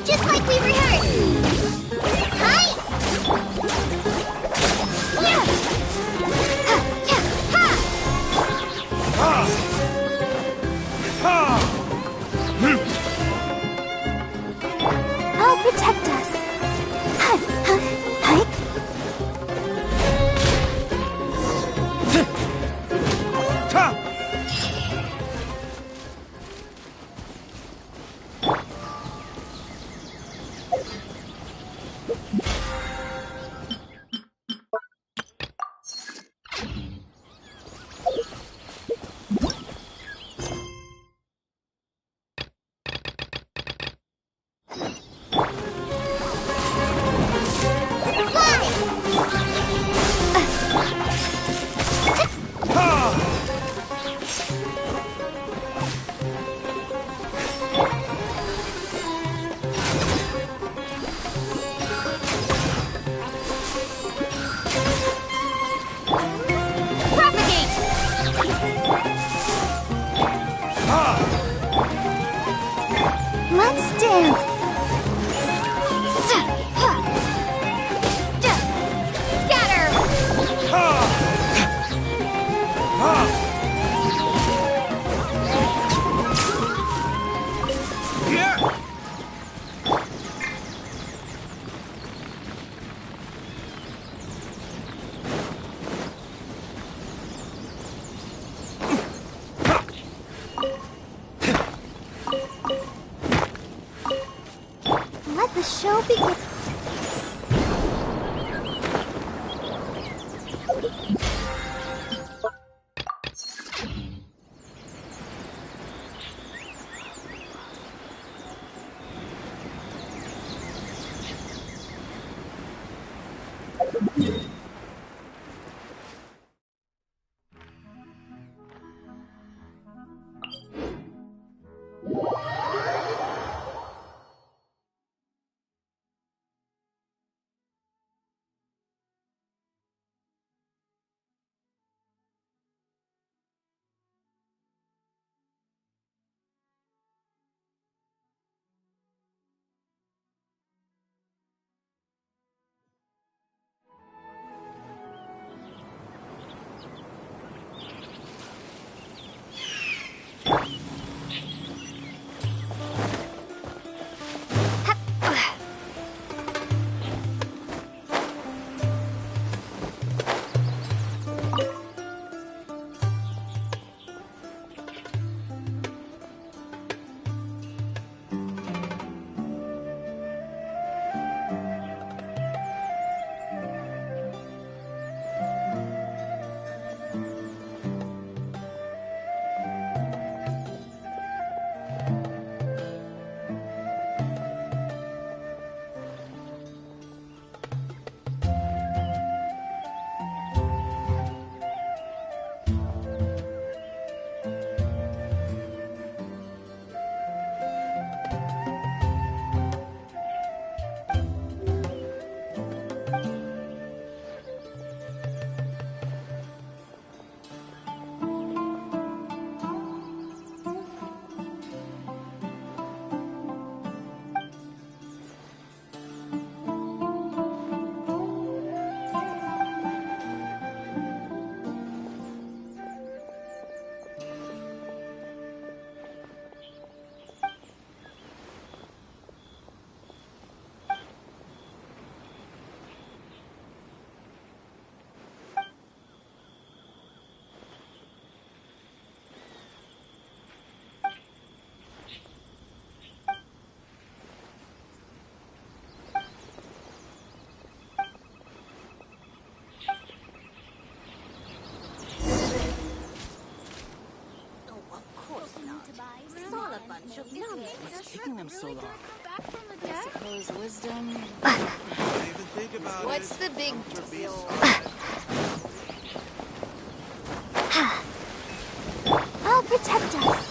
Just like we rehearsed! Hi! Yeah! Ha! Yeah! Ha! Ha! I'll protect us. Hi! Hi! Hi! Ta! Let's dance! Scatter! Let the show begin. What's taking them so long? I suppose wisdom. What's the big deal? I'll protect us.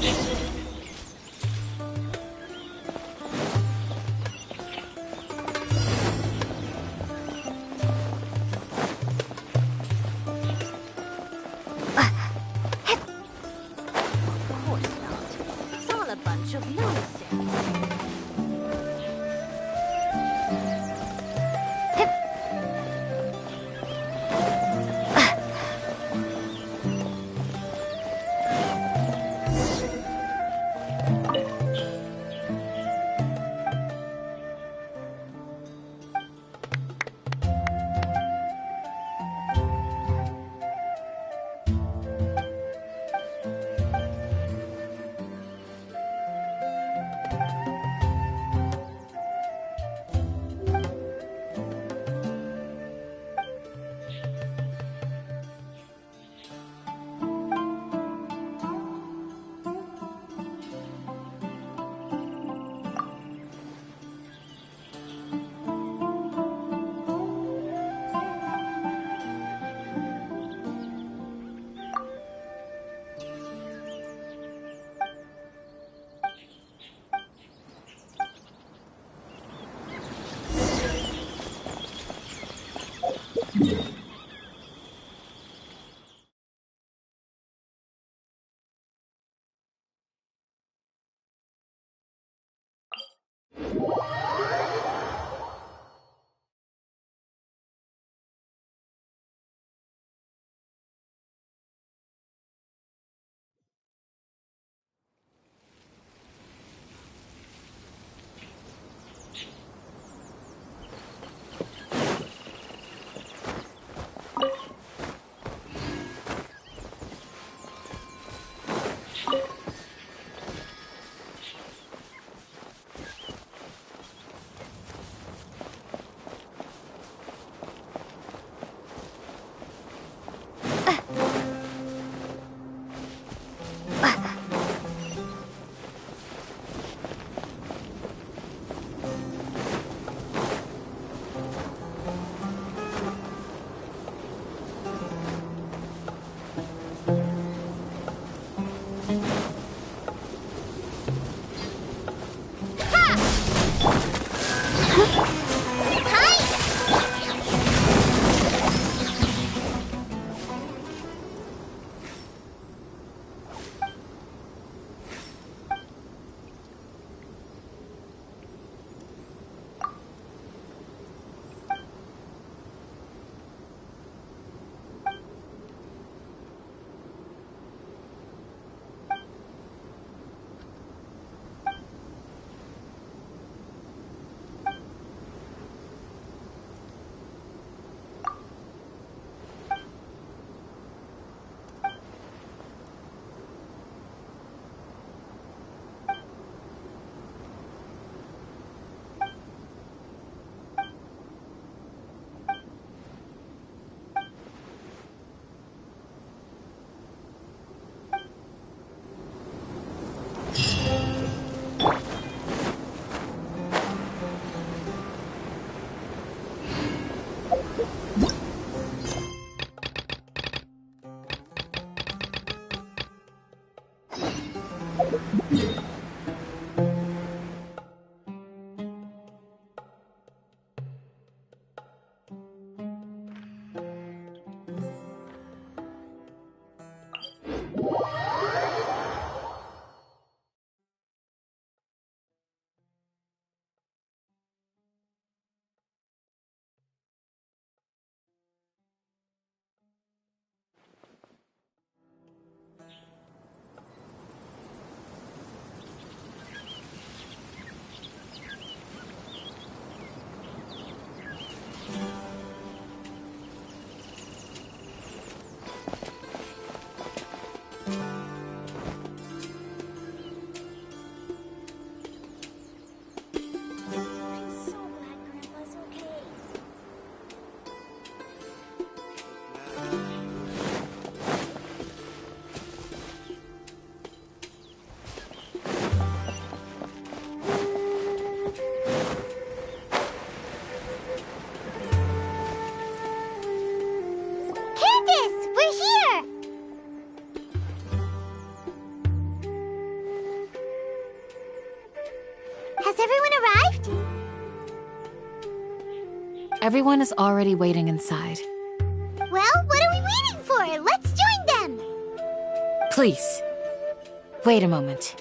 Of course not. It's all a bunch of nonsense. Has everyone arrived? Everyone is already waiting inside. Well, what are we waiting for? Let's join them! Please, wait a moment.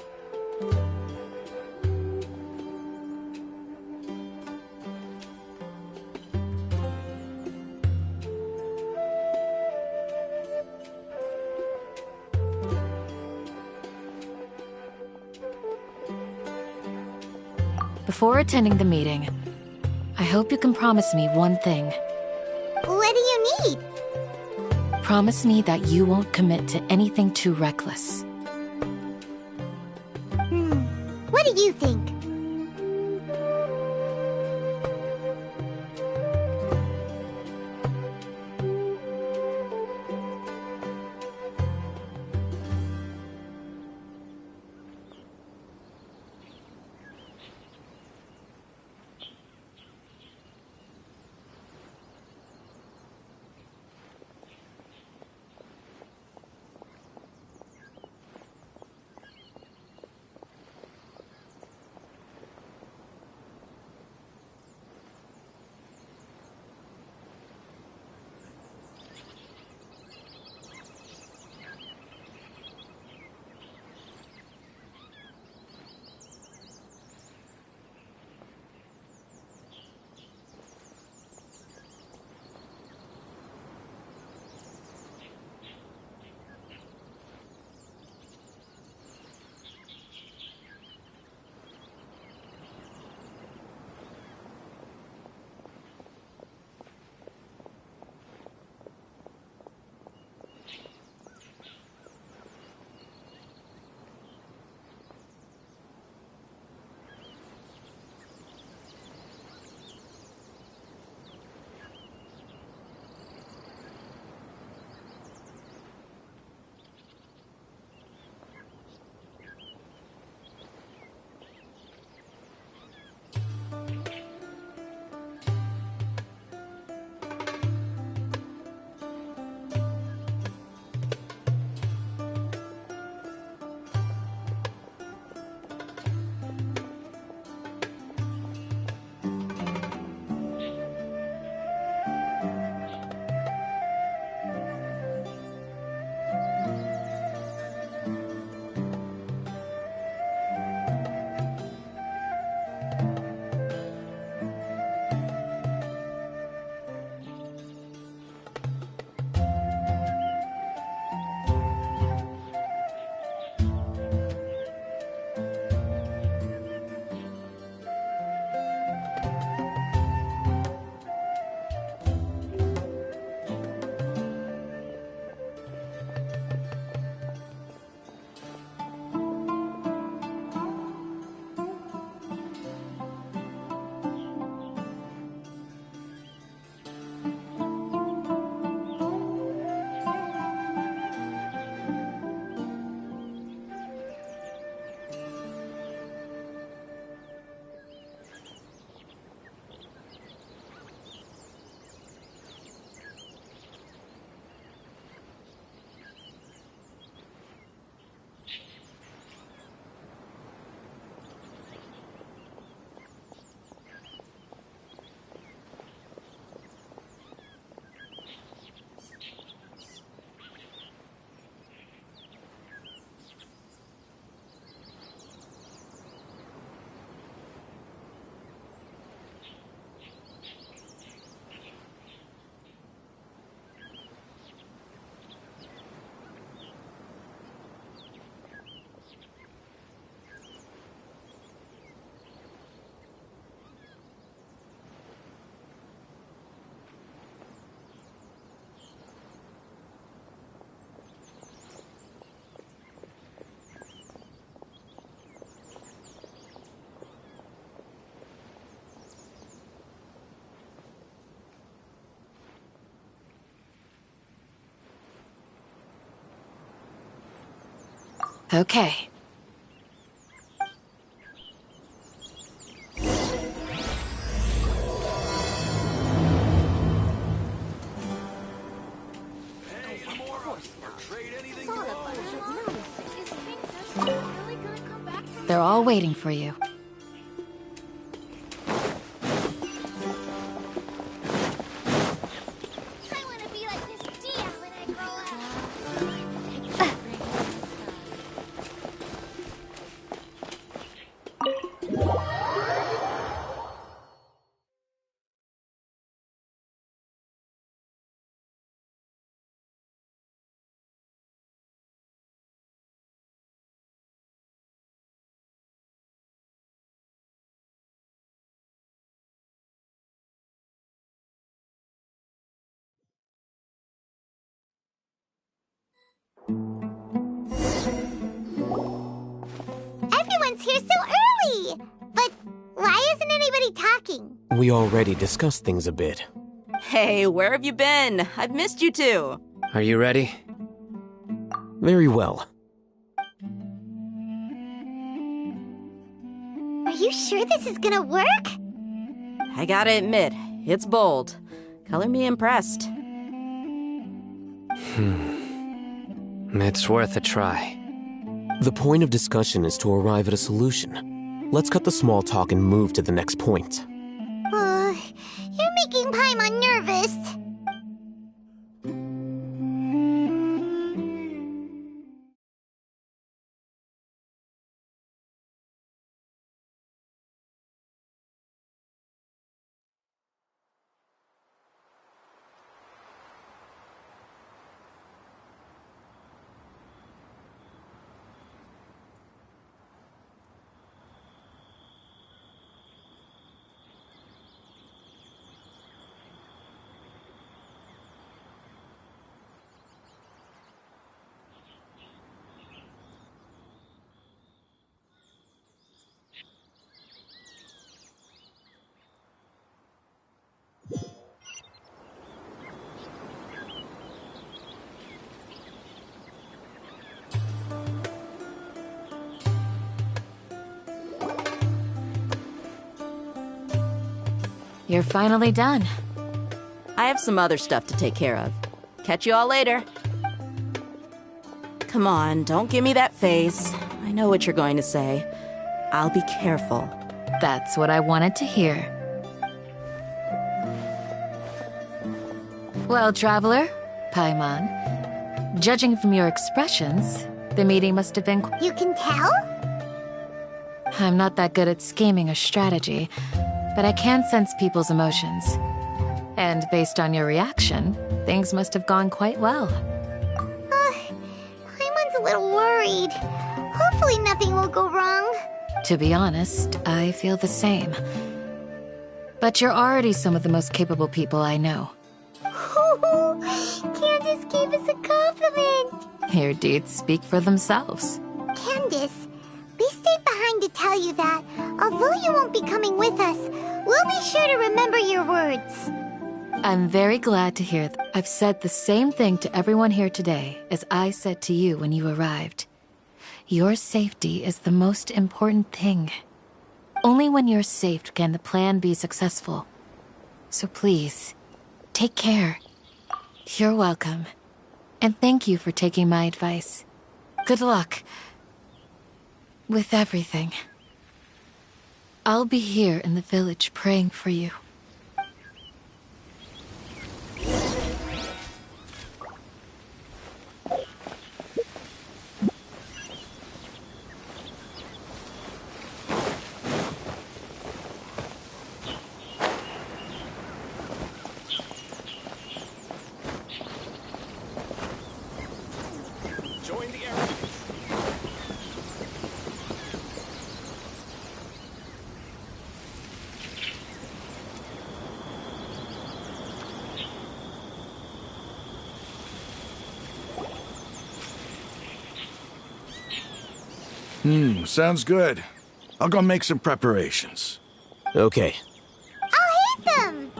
Before attending the meeting, I hope you can promise me one thing. What do you need? Promise me that you won't commit to anything too reckless. What do you think? Okay. They're all waiting for you. talking? We already discussed things a bit. Hey, where have you been? I've missed you too. Are you ready? Very well. Are you sure this is gonna work? I gotta admit, it's bold. Color me impressed. It's worth a try. The point of discussion is to arrive at a solution. Let's cut the small talk and move to the next point. You're making Paimon nervous. You're finally done. I have some other stuff to take care of. Catch you all later. Come on, don't give me that face. I know what you're going to say. I'll be careful. That's what I wanted to hear. Well, traveler, Paimon, judging from your expressions, the meeting must have been... You can tell? I'm not that good at scheming or strategy, but I can sense people's emotions. And based on your reaction, things must have gone quite well. Paimon's a little worried. Hopefully nothing will go wrong. To be honest, I feel the same. But you're already some of the most capable people I know. Candace gave us a compliment. Your deeds speak for themselves. Candace, we stayed behind to tell you that, although you won't be coming with us, we'll be sure to remember your words. I'm very glad to hear that. I've said the same thing to everyone here today as I said to you when you arrived. Your safety is the most important thing. Only when you're safe can the plan be successful. So please, take care. You're welcome. And thank you for taking my advice. Good luck with everything. I'll be here in the village praying for you. Join the area. Sounds good. I'll go make some preparations. Okay. I'll hit them!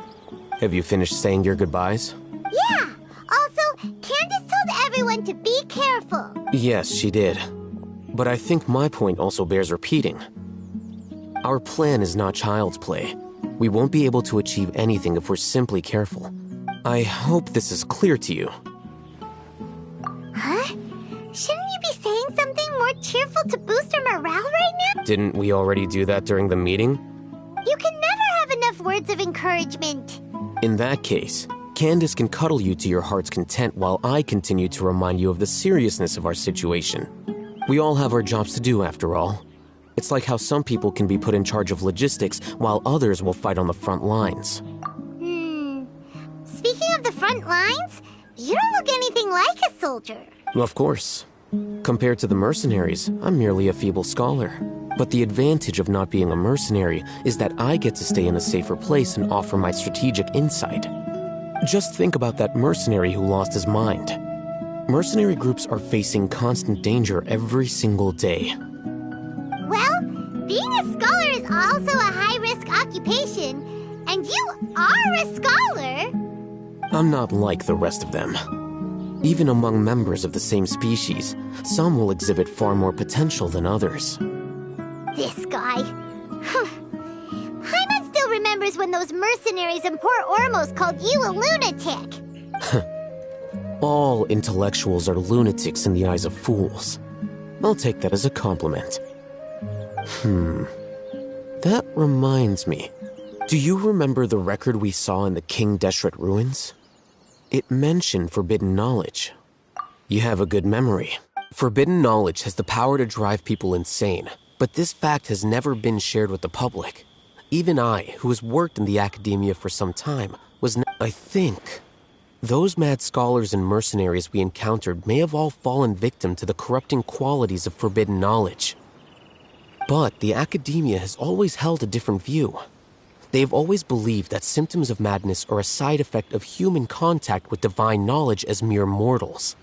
Have you finished saying your goodbyes? Yeah! Also, Candace told everyone to be careful. Yes, she did. But I think my point also bears repeating. Our plan is not child's play. We won't be able to achieve anything if we're simply careful. I hope this is clear to you. Huh? Shouldn't you be saying something more cheerful to boost our morale right now? Didn't we already do that during the meeting? You can never have enough words of encouragement. In that case, Candace can cuddle you to your heart's content while I continue to remind you of the seriousness of our situation. We all have our jobs to do, after all. It's like how some people can be put in charge of logistics while others will fight on the front lines. Speaking of the front lines, you don't look anything like a soldier. Of course. Compared to the mercenaries, I'm merely a feeble scholar. But the advantage of not being a mercenary is that I get to stay in a safer place and offer my strategic insight. Just think about that mercenary who lost his mind. Mercenary groups are facing constant danger every single day. Well, Being a scholar is also a high-risk occupation, and you are a scholar. I'm not like the rest of them. Even among members of the same species, some will exhibit far more potential than others. This guy. Paimon still remembers when those mercenaries in Port Ormos called you a lunatic. All intellectuals are lunatics in the eyes of fools. I'll take that as a compliment. That reminds me. Do you remember the record we saw in the King Deshret ruins? It mentioned forbidden knowledge. You have a good memory. Forbidden knowledge has the power to drive people insane, but this fact has never been shared with the public. Even I, who has worked in the academia for some time, I think. Those mad scholars and mercenaries we encountered may have all fallen victim to the corrupting qualities of forbidden knowledge. But the academia has always held a different view. They have always believed that symptoms of madness are a side effect of human contact with divine knowledge as mere mortals.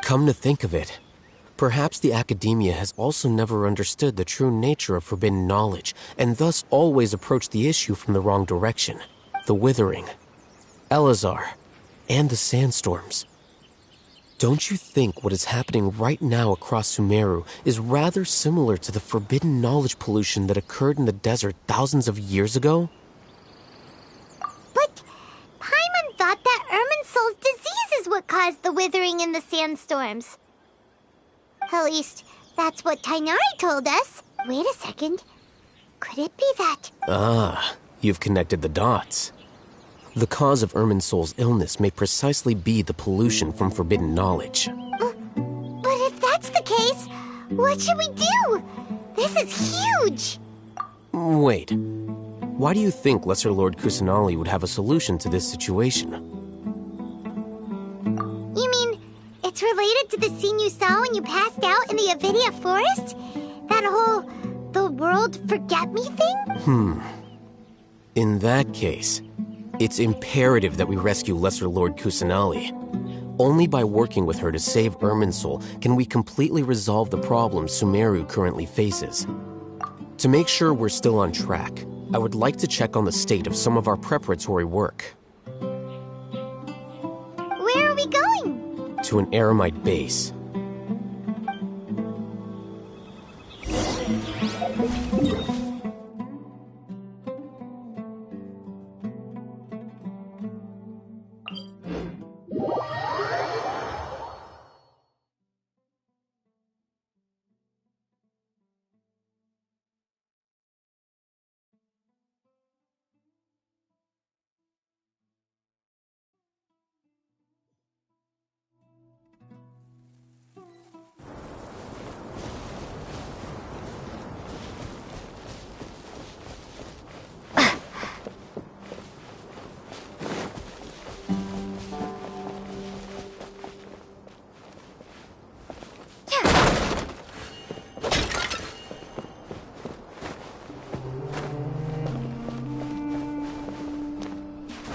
Come to think of it, perhaps the academia has also never understood the true nature of forbidden knowledge, and thus always approached the issue from the wrong direction. The Withering, Elazar, and the sandstorms. Don't you think what is happening right now across Sumeru is rather similar to the forbidden knowledge pollution that occurred in the desert thousands of years ago? But Paimon thought that Irminsul's disease is what caused the withering and the sandstorms. At least, that's what Tighnari told us. Wait a second. Could it be that... Ah, you've connected the dots. The cause of Irminsul's illness may precisely be the pollution from forbidden knowledge. But if that's the case, what should we do? This is huge! Wait. Why do you think Lesser Lord Kusanali would have a solution to this situation? You mean, it's related to the scene you saw when you passed out in the Avidia forest? That whole, the world forget me thing? In that case, it's imperative that we rescue Lesser Lord Kusanali. Only by working with her to save Irminsul can we completely resolve the problems Sumeru currently faces. To make sure we're still on track, I would like to check on the state of some of our preparatory work. Where are we going? To an Eremite base.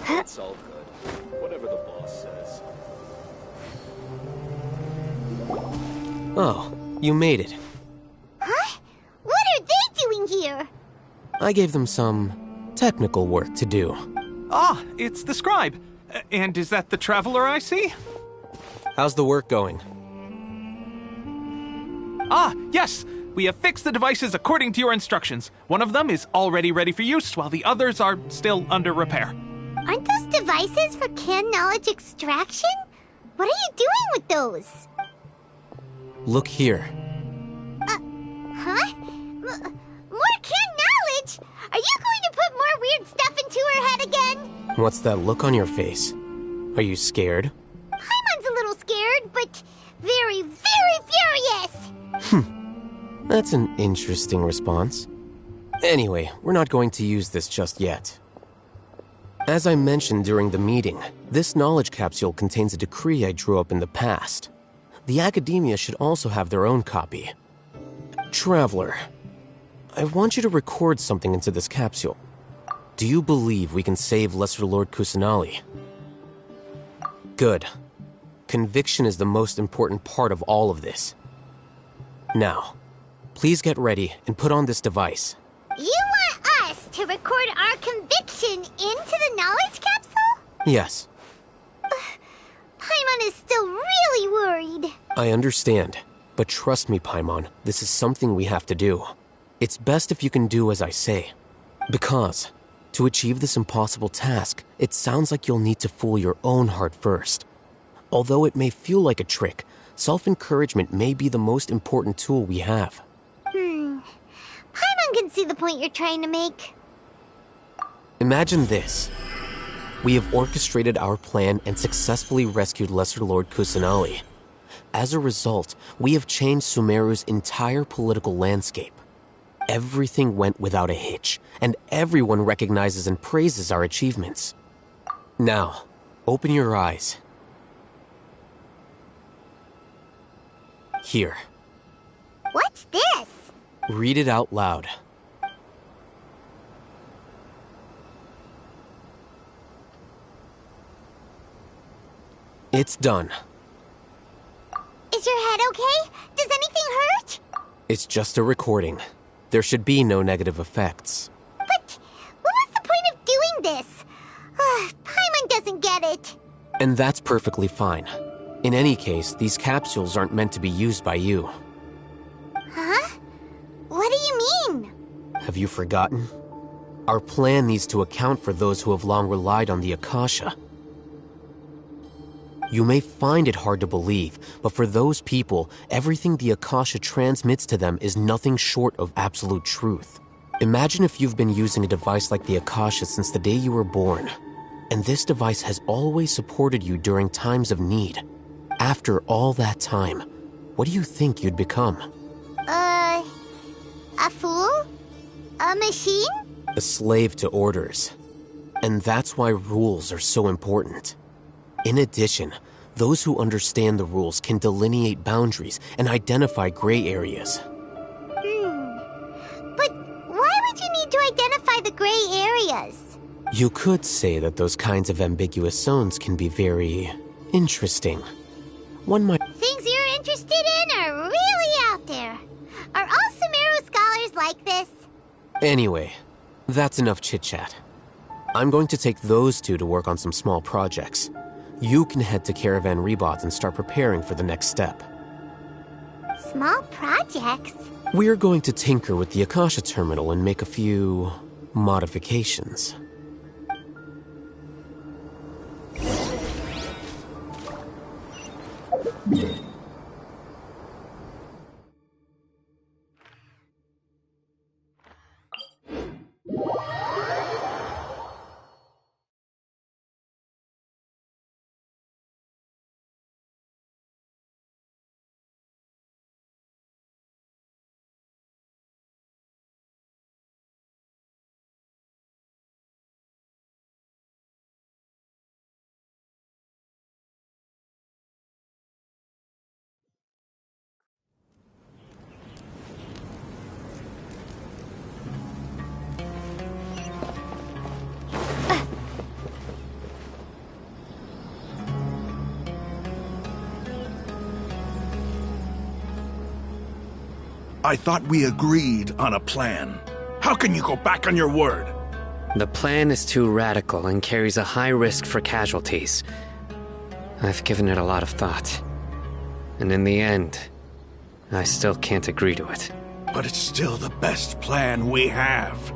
It's all good. Whatever the boss says. Oh, you made it. Huh? What are they doing here? I gave them some technical work to do. Ah, it's the scribe. And is that the traveler I see? How's the work going? Ah, yes! We have fixed the devices according to your instructions. One of them is already ready for use, while the others are still under repair. Aren't those devices for canned knowledge extraction? What are you doing with those? Look here. Huh? More canned knowledge? Are you going to put more weird stuff into her head again? What's that look on your face? Are you scared? Paimon's a little scared, but very, very furious! That's an interesting response. Anyway, we're not going to use this just yet. As I mentioned during the meeting, this knowledge capsule contains a decree I drew up in the past. The academia should also have their own copy. Traveler, I want you to record something into this capsule. Do you believe we can save Lesser Lord Kusanali? Good. Conviction is the most important part of all of this. Now, Please get ready and put on this device. You want us to record our conviction into the knowledge capsule? Yes. Paimon is still really worried. I understand. But trust me, Paimon, this is something we have to do. It's best if you can do as I say. Because, to achieve this impossible task, it sounds like you'll need to fool your own heart first. Although it may feel like a trick, self-encouragement may be the most important tool we have. Paimon can see the point you're trying to make. Imagine this. We have orchestrated our plan and successfully rescued Lesser Lord Kusanali. As a result, we have changed Sumeru's entire political landscape. Everything went without a hitch, and everyone recognizes and praises our achievements. Now, open your eyes. Here. What's this? Read it out loud. It's done. Is your head okay? Does anything hurt? It's just a recording. There should be no negative effects. But what was the point of doing this? Paimon doesn't get it. And that's perfectly fine. In any case, these capsules aren't meant to be used by you. Huh? What do you mean? Have you forgotten? Our plan needs to account for those who have long relied on the Akasha. You may find it hard to believe, but for those people, everything the Akasha transmits to them is nothing short of absolute truth. Imagine if you've been using a device like the Akasha since the day you were born, and this device has always supported you during times of need. After all that time, what do you think you'd become? A fool? A machine? A slave to orders. And that's why rules are so important. In addition, those who understand the rules can delineate boundaries and identify gray areas. But why would you need to identify the gray areas? You could say that those kinds of ambiguous zones can be very interesting. One might... Things you're interested in are really out there. Are all Sumeru scholars like this? Anyway, that's enough chit-chat. I'm going to take those two to work on some small projects. You can head to Caravan Rebot and start preparing for the next step. Small projects? We're going to tinker with the Akasha terminal and make a few modifications. I thought we agreed on a plan. How can you go back on your word? The plan is too radical and carries a high risk for casualties. I've given it a lot of thought. And in the end, I still can't agree to it. But it's still the best plan we have.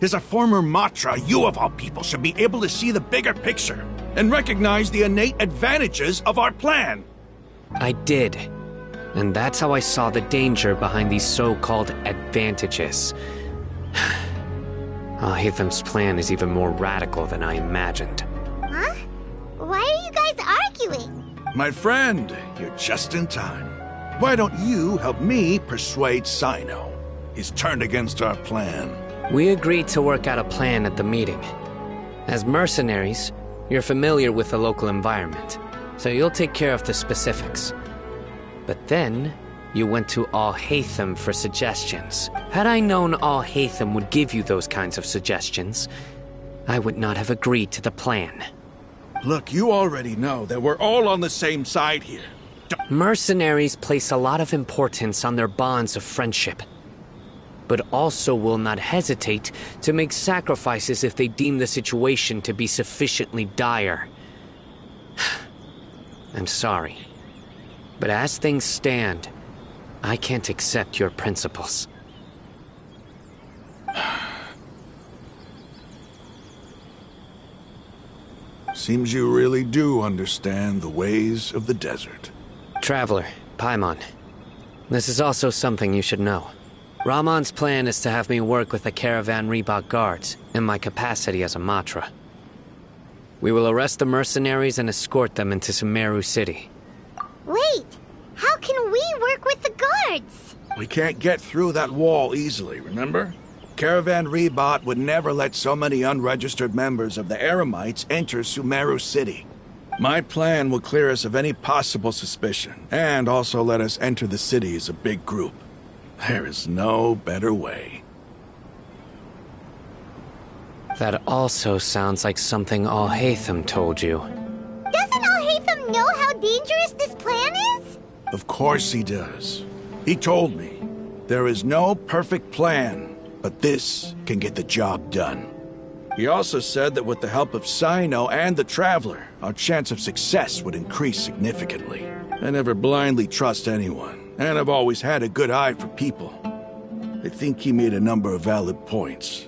As a former Matra, you of all people should be able to see the bigger picture and recognize the innate advantages of our plan. I did. And that's how I saw the danger behind these so-called advantages. Al-Haytham's plan is even more radical than I imagined. Huh? Why are you guys arguing? My friend, you're just in time. Why don't you help me persuade Sino? He's turned against our plan. We agreed to work out a plan at the meeting. As mercenaries, you're familiar with the local environment, so you'll take care of the specifics. But then, you went to Al-Haytham for suggestions. Had I known Al-Haytham would give you those kinds of suggestions, I would not have agreed to the plan. Look, you already know that we're all on the same side here. Mercenaries place a lot of importance on their bonds of friendship, but also will not hesitate to make sacrifices if they deem the situation to be sufficiently dire. I'm sorry, but as things stand, I can't accept your principles. Seems you really do understand the ways of the desert. Traveler, Paimon, this is also something you should know. Ramon's plan is to have me work with the Caravan Reebok guards in my capacity as a Matra. We will arrest the mercenaries and escort them into Sumeru City. Wait, how can we work with the guards? We can't get through that wall easily, remember? Caravan Reebok would never let so many unregistered members of the Eremites enter Sumeru City. My plan will clear us of any possible suspicion, and also let us enter the city as a big group. There is no better way. That also sounds like something Alhaitham told you. Doesn't Alhaitham know how dangerous this plan is? Of course he does. He told me, there is no perfect plan, but this can get the job done. He also said that with the help of Sino and the Traveler, our chance of success would increase significantly. I never blindly trust anyone, and I've always had a good eye for people. I think he made a number of valid points.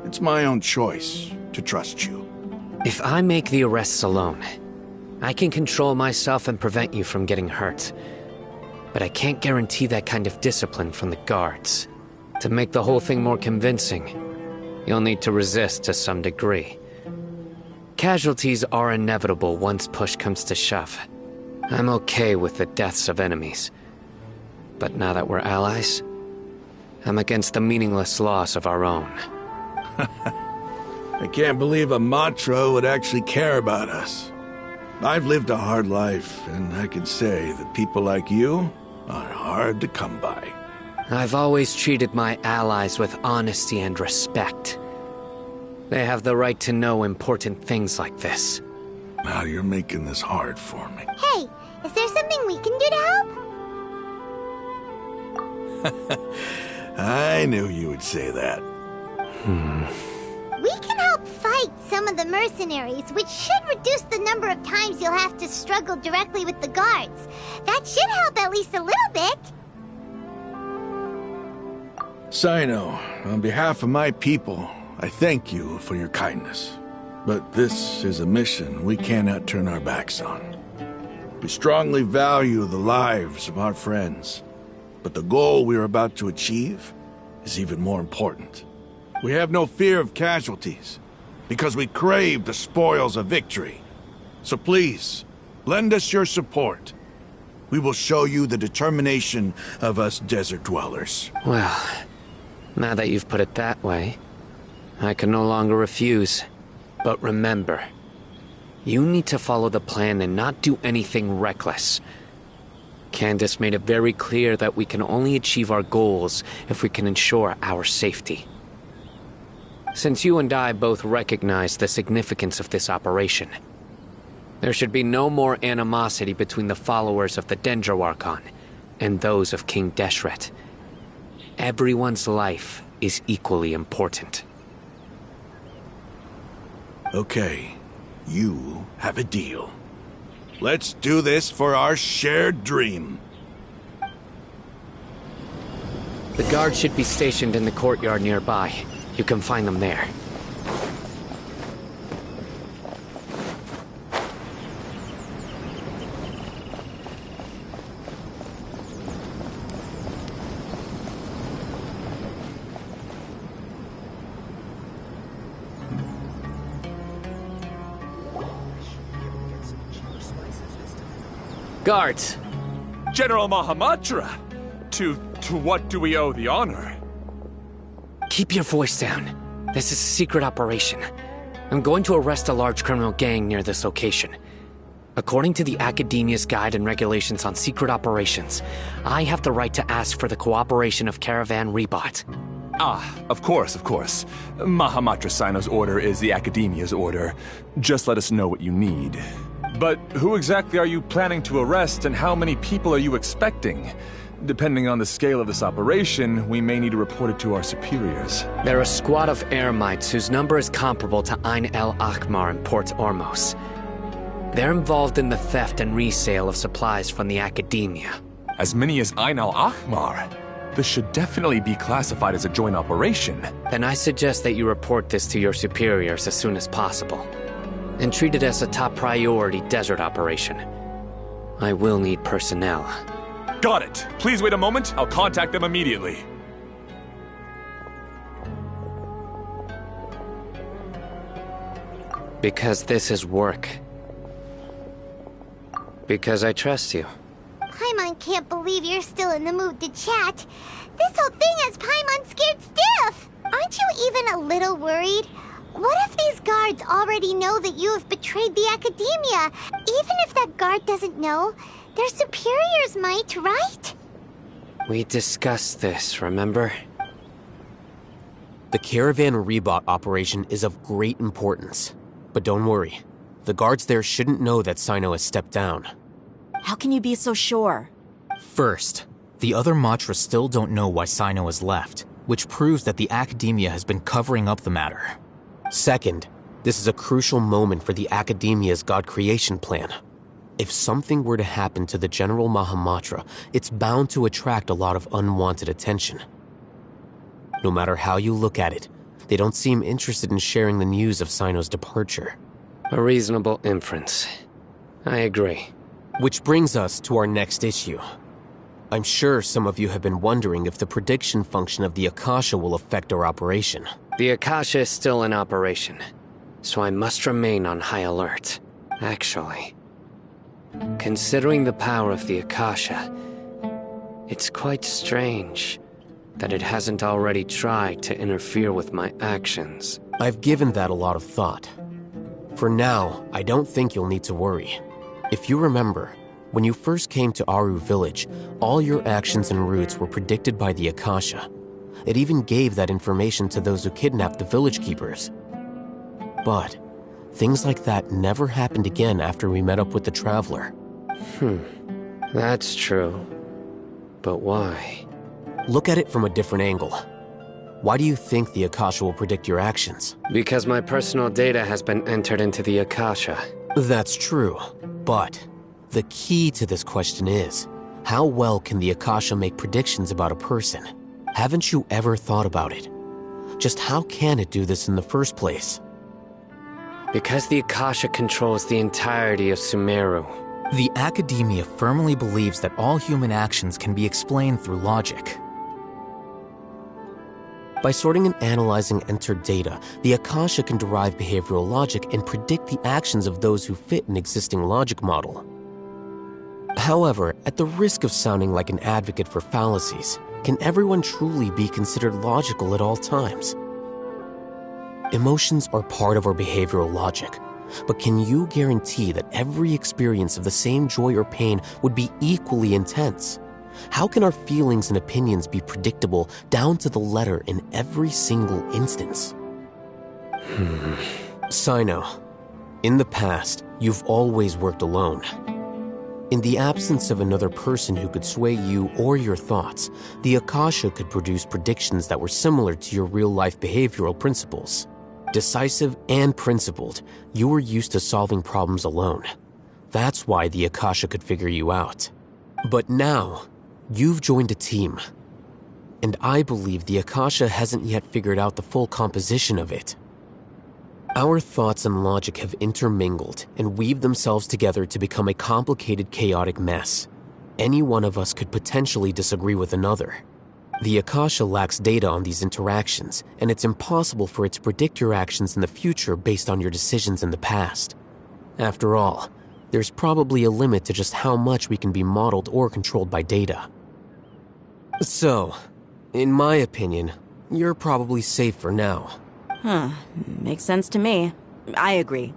It's my own choice to trust you. If I make the arrests alone, I can control myself and prevent you from getting hurt. But I can't guarantee that kind of discipline from the guards. To make the whole thing more convincing, you'll need to resist to some degree. Casualties are inevitable once push comes to shove. I'm okay with the deaths of enemies. But now that we're allies, I'm against the meaningless loss of our own. I can't believe a Matra would actually care about us. I've lived a hard life, and I can say that people like you are hard to come by. I've always treated my allies with honesty and respect. They have the right to know important things like this. Now you're making this hard for me. Hey, is there something we can do to help? I knew you would say that. We can help fight some of the mercenaries, which should reduce the number of times you'll have to struggle directly with the guards. That should help at least a little bit. Sino, on behalf of my people, I thank you for your kindness. But this is a mission we cannot turn our backs on. We strongly value the lives of our friends, but the goal we are about to achieve is even more important. We have no fear of casualties, because we crave the spoils of victory. So please, lend us your support. We will show you the determination of us desert dwellers. Well, now that you've put it that way, I can no longer refuse. But remember, you need to follow the plan and not do anything reckless. Candace made it very clear that we can only achieve our goals if we can ensure our safety. Since you and I both recognize the significance of this operation, there should be no more animosity between the followers of the Dendroarchon and those of King Deshret. Everyone's life is equally important. Okay, you have a deal. Let's do this for our shared dream. The guards should be stationed in the courtyard nearby. You can find them there. Guards! General Mahamatra! To what do we owe the honor? Keep your voice down. This is a secret operation. I'm going to arrest a large criminal gang near this location. According to the Academia's Guide and Regulations on Secret Operations, I have the right to ask for the cooperation of Caravan Reebok. Ah, of course, of course. Mahamatra Sino's order is the Academia's order. Just let us know what you need. But who exactly are you planning to arrest, and how many people are you expecting? Depending on the scale of this operation, we may need to report it to our superiors. They're a squad of Eremites whose number is comparable to Ain el Akmar in Port Ormos. They're involved in the theft and resale of supplies from the academia. As many as Ain al Akmar? This should definitely be classified as a joint operation. Then I suggest that you report this to your superiors as soon as possible, and treat it as a top priority desert operation. I will need personnel. Got it. Please wait a moment. I'll contact them immediately. Because this is work. Because I trust you. Paimon can't believe you're still in the mood to chat. This whole thing has Paimon scared stiff. Aren't you even a little worried? What if these guards already know that you have betrayed the academia? Even if that guard doesn't know, their superiors might, right? We discussed this, remember? The Caravan Rebot operation is of great importance. But don't worry. The guards there shouldn't know that Sino has stepped down. How can you be so sure? First, the other Matra still don't know why Sino has left, which proves that the academia has been covering up the matter. Second, this is a crucial moment for the academia's God creation plan. If something were to happen to the General Mahamatra, it's bound to attract a lot of unwanted attention. No matter how you look at it, they don't seem interested in sharing the news of Sino's departure. A reasonable inference. I agree. Which brings us to our next issue. I'm sure some of you have been wondering if the prediction function of the Akasha will affect our operation. The Akasha is still in operation, so I must remain on high alert. Actually, considering the power of the Akasha, it's quite strange that it hasn't already tried to interfere with my actions. I've given that a lot of thought. For now, I don't think you'll need to worry. If you remember, when you first came to Aru Village, all your actions and routes were predicted by the Akasha. It even gave that information to those who kidnapped the village keepers. But things like that never happened again after we met up with the Traveler. That's true. But why? Look at it from a different angle. Why do you think the Akasha will predict your actions? Because my personal data has been entered into the Akasha. That's true, but the key to this question is, how well can the Akasha make predictions about a person? Haven't you ever thought about it? Just how can it do this in the first place? Because the Akasha controls the entirety of Sumeru. The academia firmly believes that all human actions can be explained through logic. By sorting and analyzing entered data, the Akasha can derive behavioral logic and predict the actions of those who fit an existing logic model. However, at the risk of sounding like an advocate for fallacies, can everyone truly be considered logical at all times? Emotions are part of our behavioral logic, but can you guarantee that every experience of the same joy or pain would be equally intense? How can our feelings and opinions be predictable down to the letter in every single instance? Sino, in the past, you've always worked alone. In the absence of another person who could sway you or your thoughts, the Akasha could produce predictions that were similar to your real-life behavioral principles. Decisive and principled, you were used to solving problems alone. That's why the Akasha could figure you out. But now, you've joined a team. And I believe the Akasha hasn't yet figured out the full composition of it. Our thoughts and logic have intermingled and weaved themselves together to become a complicated, chaotic mess. Any one of us could potentially disagree with another. The Akasha lacks data on these interactions, and it's impossible for it to predict your actions in the future based on your decisions in the past. After all, there's probably a limit to just how much we can be modeled or controlled by data. So, in my opinion, you're probably safe for now. Makes sense to me. I agree.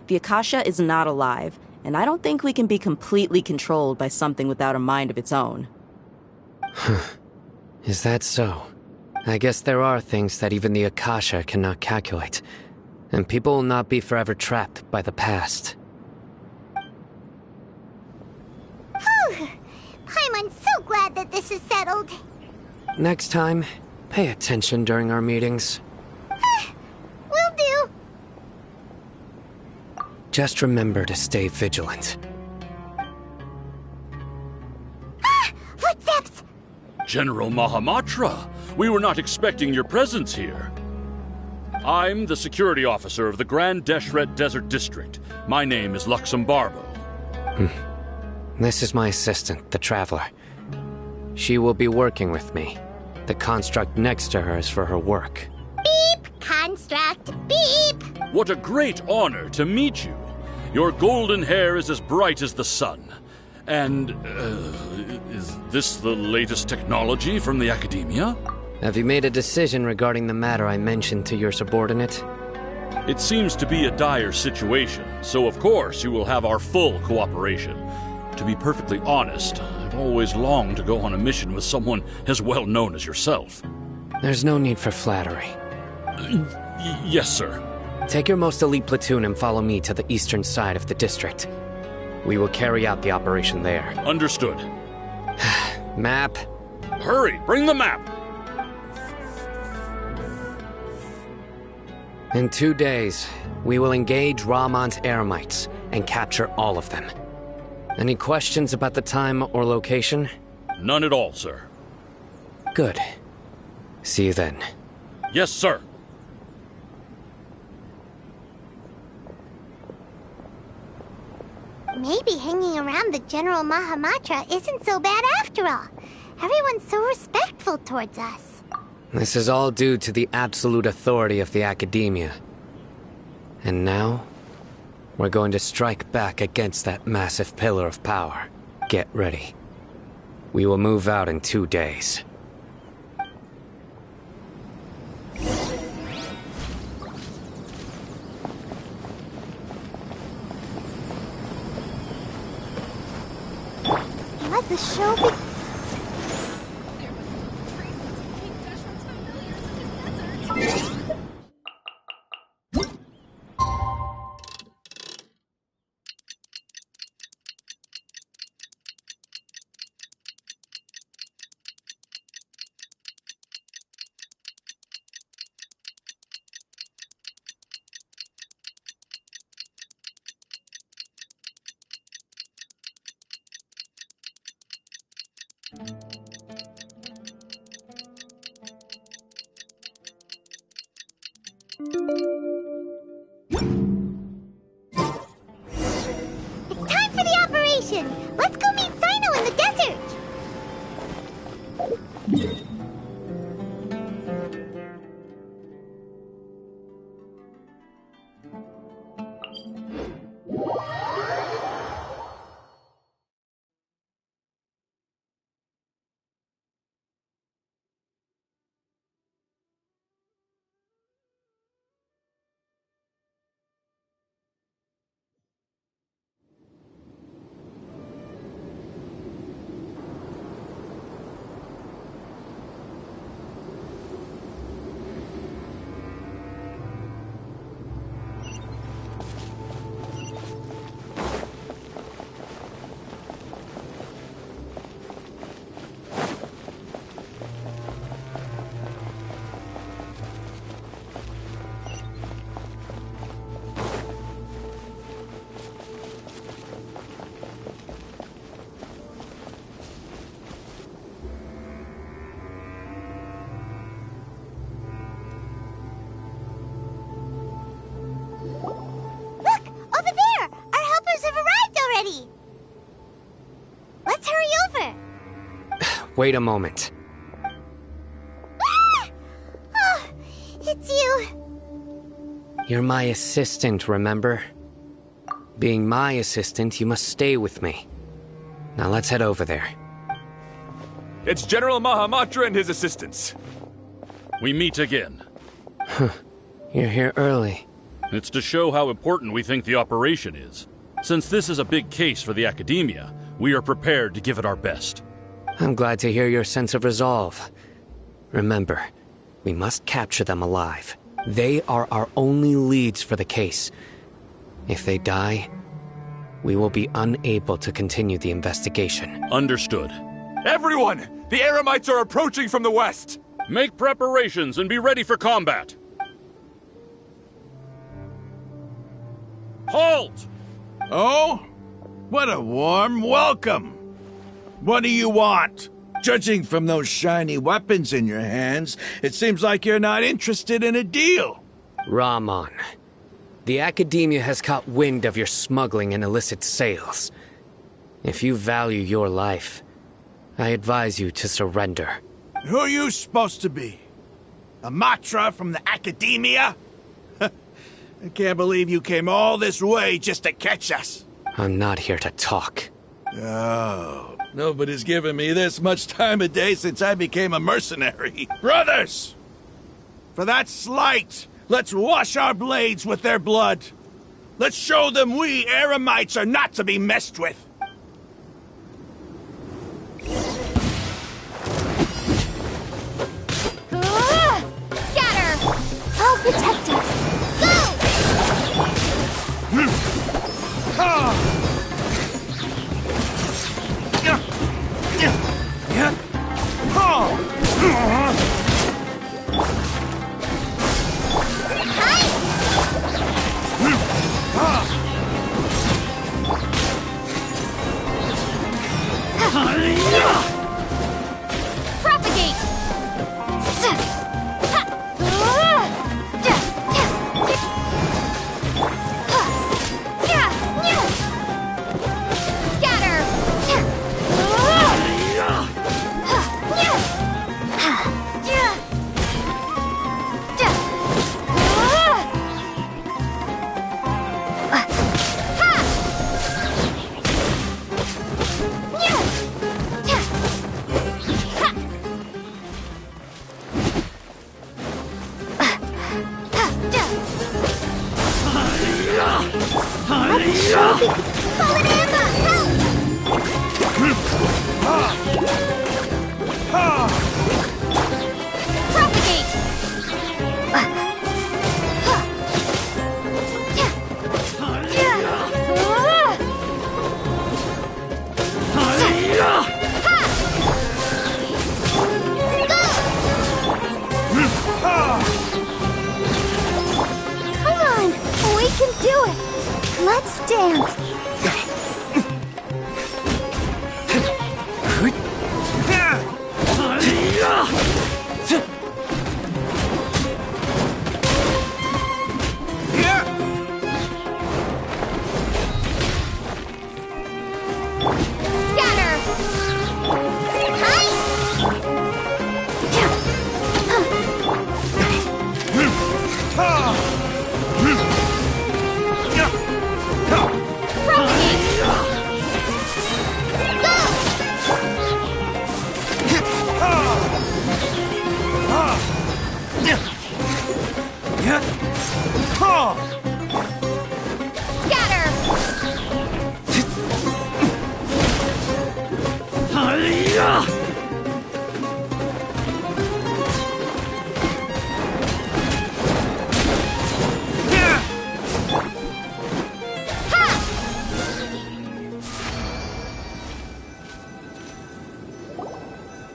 The Akasha is not alive, and I don't think we can be completely controlled by something without a mind of its own. Is that so? I guess there are things that even the Akasha cannot calculate, and people will not be forever trapped by the past. this is settled. Next time, pay attention during our meetings. Will do. Just remember to stay vigilant. Footsteps! General Mahamatra, we were not expecting your presence here. I'm the security officer of the Grand Deshret Desert District. My name is Luxembarbo. This is my assistant, the Traveler. She will be working with me. The construct next to her is for her work. Beep! Construct, beep! What a great honor to meet you. Your golden hair is as bright as the sun. And, is this the latest technology from the Academia? Have you made a decision regarding the matter I mentioned to your subordinate? It seems to be a dire situation, so of course you will have our full cooperation. To be perfectly honest, I've always longed to go on a mission with someone as well known as yourself. There's no need for flattery. Yes, sir. Take your most elite platoon and follow me to the eastern side of the district. We will carry out the operation there. Understood. Map. Hurry, bring the map! In 2 days, we will engage Rahman's Eremites and capture all of them. Any questions about the time or location? None at all, sir. Good. See you then. Yes, sir. Maybe hanging around the General Mahamatra isn't so bad after all. Everyone's so respectful towards us. This is all due to the absolute authority of the Academia. And now, we're going to strike back against that massive pillar of power. Get ready. We will move out in 2 days. Let the show begin. It's time for the operation! Let's go meet Sino in the desert! Let's hurry over! Wait a moment. Ah! Oh, it's you. You're my assistant, remember? Being my assistant, you must stay with me. Now let's head over there. It's General Mahamatra and his assistants. We meet again. You're here early. It's to show how important we think the operation is. Since this is a big case for the Academia, we are prepared to give it our best. I'm glad to hear your sense of resolve. Remember, we must capture them alive. They are our only leads for the case. If they die, we will be unable to continue the investigation. Understood. Everyone! The Eremites are approaching from the west! Make preparations and be ready for combat. Halt! Oh? What a warm welcome! What do you want? Judging from those shiny weapons in your hands, it seems like you're not interested in a deal. Rahman, the Academia has caught wind of your smuggling and illicit sales. If you value your life, I advise you to surrender. Who are you supposed to be? A Matra from the Academia? I can't believe you came all this way just to catch us. I'm not here to talk. Oh, nobody's given me this much time of day since I became a mercenary. Brothers! For that slight, let's wash our blades with their blood. Let's show them we Eremites are not to be messed with. Scatter! I'll protect us. Propagate!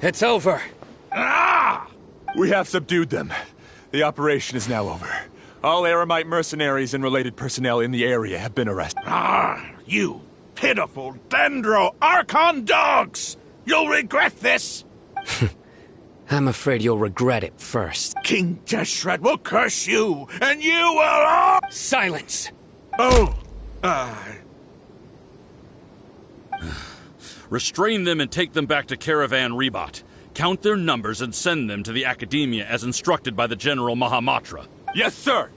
It's over. Ah! We have subdued them. The operation is now over. All Eremite mercenaries and related personnel in the area have been arrested. Ah, you pitiful Dendro Archon dogs! You'll regret this! I'm afraid you'll regret it first. King Deshret will curse you, and you will all— Silence! Oh, Restrain them and take them back to Caravan Rebot. Count their numbers and send them to the Academia as instructed by the General Mahamatra. Yes, sir!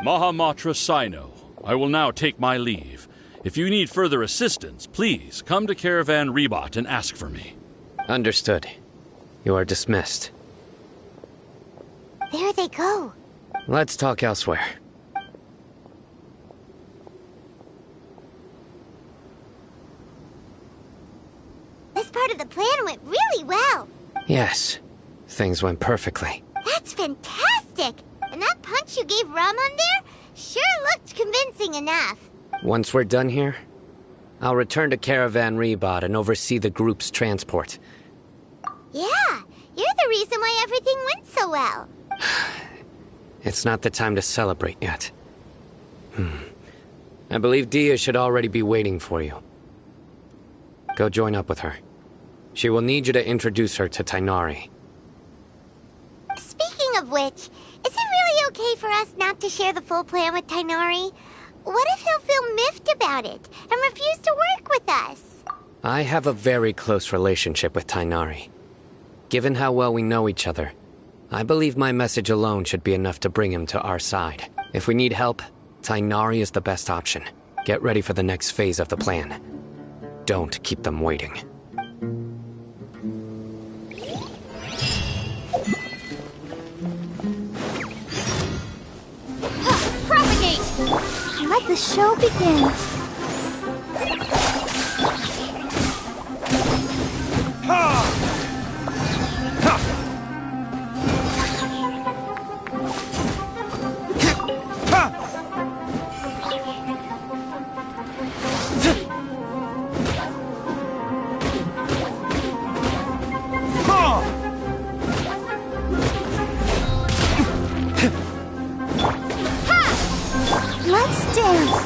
Mahamatra Sino, I will now take my leave. If you need further assistance, please come to Caravan Rebot and ask for me. Understood. You are dismissed. There they go. Let's talk elsewhere. This part of the plan went really well. Yes. Things went perfectly. That's fantastic! And that punch you gave Rahman there sure looked convincing enough. Once we're done here, I'll return to Caravan Rebot and oversee the group's transport. Yeah, you're the reason why everything went so well. It's not the time to celebrate yet. I believe Dia should already be waiting for you. Go join up with her. She will need you to introduce her to Tighnari. Speaking of which, is it really okay for us not to share the full plan with Tighnari? What if he'll feel miffed about it and refuse to work with us? I have a very close relationship with Tighnari. Given how well we know each other, I believe my message alone should be enough to bring him to our side. If we need help, Tighnari is the best option. Get ready for the next phase of the plan. Don't keep them waiting. Propagate! Let the show begin. Let's dance.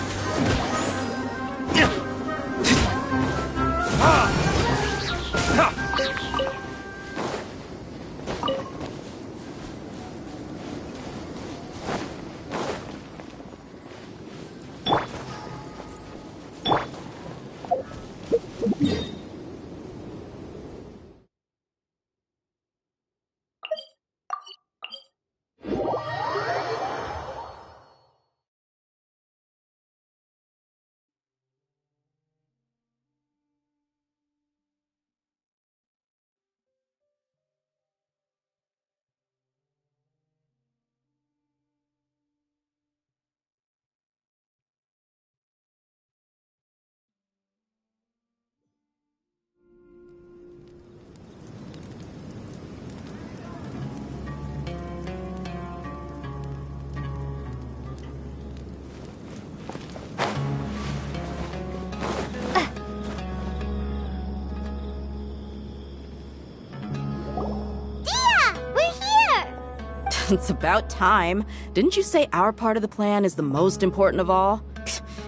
It's about time. Didn't you say our part of the plan is the most important of all?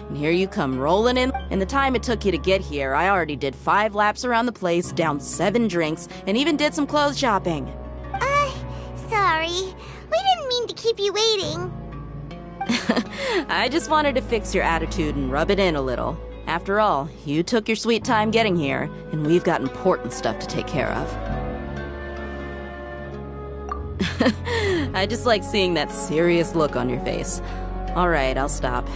And here you come rolling in. In the time it took you to get here, I already did 5 laps around the place, downed 7 drinks, and even did some clothes shopping. Sorry. We didn't mean to keep you waiting. I just wanted to fix your attitude and rub it in a little. After all, you took your sweet time getting here, and we've got important stuff to take care of. I just like seeing that serious look on your face. All right, I'll stop.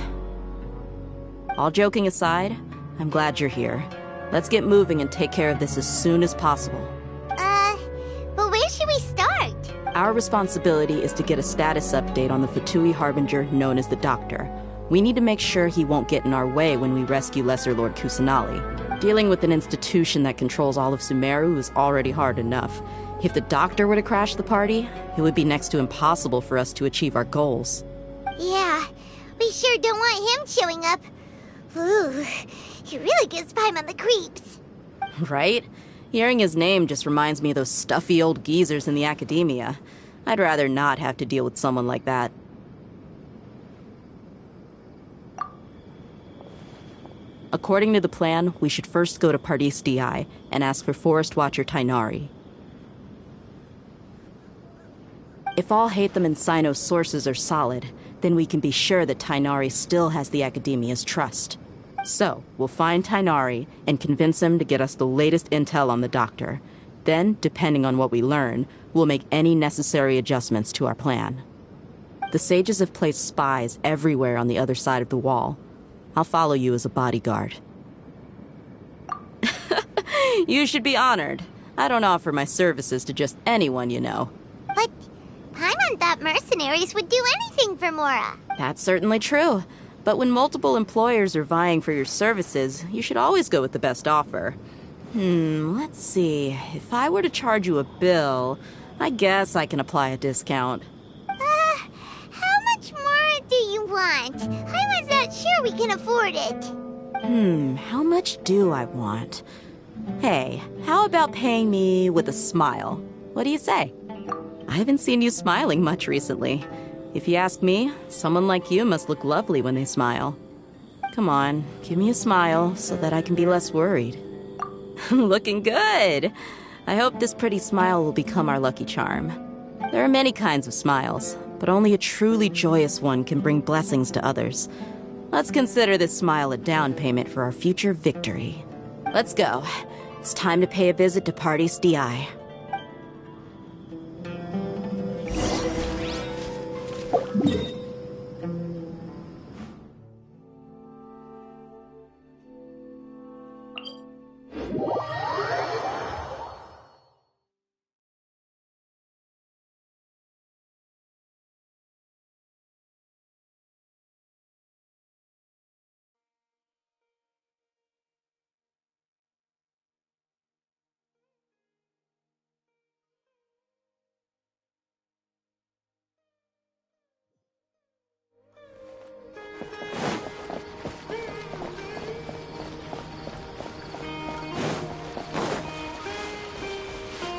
All joking aside, I'm glad you're here. Let's get moving and take care of this as soon as possible. But where should we start? Our responsibility is to get a status update on the Fatui Harbinger known as the Doctor. We need to make sure he won't get in our way when we rescue Lesser Lord Kusanali. Dealing with an institution that controls all of Sumeru is already hard enough. If the Doctor were to crash the party, it would be next to impossible for us to achieve our goals. Yeah, we sure don't want him showing up. Ooh, he really gives Paimon on the creeps. Right? Hearing his name just reminds me of those stuffy old geezers in the academia. I'd rather not have to deal with someone like that. According to the plan, we should first go to Pardis DI and ask for Forest Watcher Tighnari. If all Hatham and Sino's sources are solid, then we can be sure that Tighnari still has the Academia's trust. So, we'll find Tighnari and convince him to get us the latest intel on the Doctor. Then, depending on what we learn, we'll make any necessary adjustments to our plan. The sages have placed spies everywhere on the other side of the wall. I'll follow you as a bodyguard. You should be honored. I don't offer my services to just anyone you know. But Paimon thought mercenaries would do anything for Mora. That's certainly true. But when multiple employers are vying for your services, you should always go with the best offer. Let's see. If I were to charge you a bill, I guess I can apply a discount. How much more do you want? I was not sure we can afford it. How much do I want? Hey, how about paying me with a smile? What do you say? I haven't seen you smiling much recently. If you ask me, someone like you must look lovely when they smile. Come on, give me a smile so that I can be less worried. Looking good! I hope this pretty smile will become our lucky charm. There are many kinds of smiles, but only a truly joyous one can bring blessings to others. Let's consider this smile a down payment for our future victory. Let's go. It's time to pay a visit to Party's DI.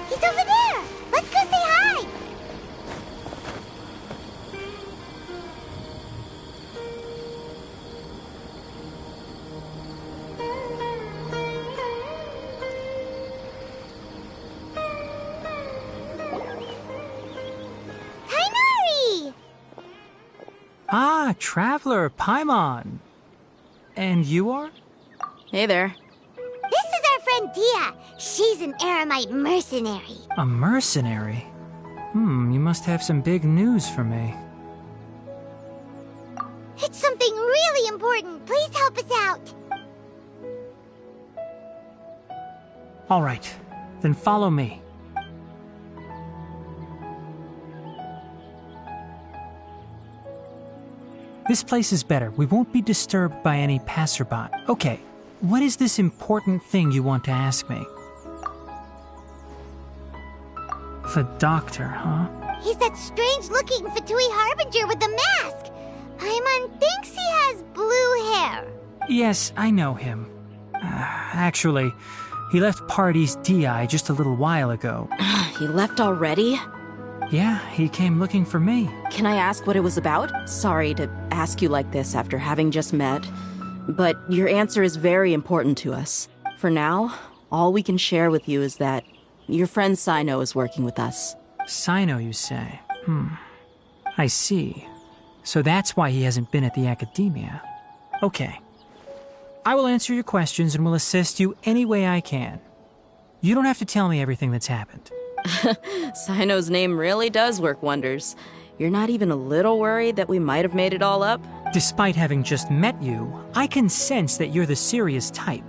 He's over there! Let's go say hi! Tainari! Ah, Traveler, Paimon. And you are? Hey there. This is our friend Dia. She's an Aramite mercenary. A mercenary? You must have some big news for me. It's something really important. Please help us out. All right, then follow me. This place is better. We won't be disturbed by any passerby. Okay, what is this important thing you want to ask me? The doctor, huh? He's that strange-looking Fatui Harbinger with the mask. Paimon thinks he has blue hair. Yes, I know him. Actually, he left Party's DI just a little while ago. He left already? Yeah, he came looking for me. Can I ask what it was about? Sorry to ask you like this after having just met, but your answer is very important to us. For now, all we can share with you is that your friend Sino is working with us. Sino, you say? I see. So that's why he hasn't been at the academia. Okay. I will answer your questions and will assist you any way I can. You don't have to tell me everything that's happened. Sino's name really does work wonders. You're not even a little worried that we might have made it all up? Despite having just met you, I can sense that you're the serious type.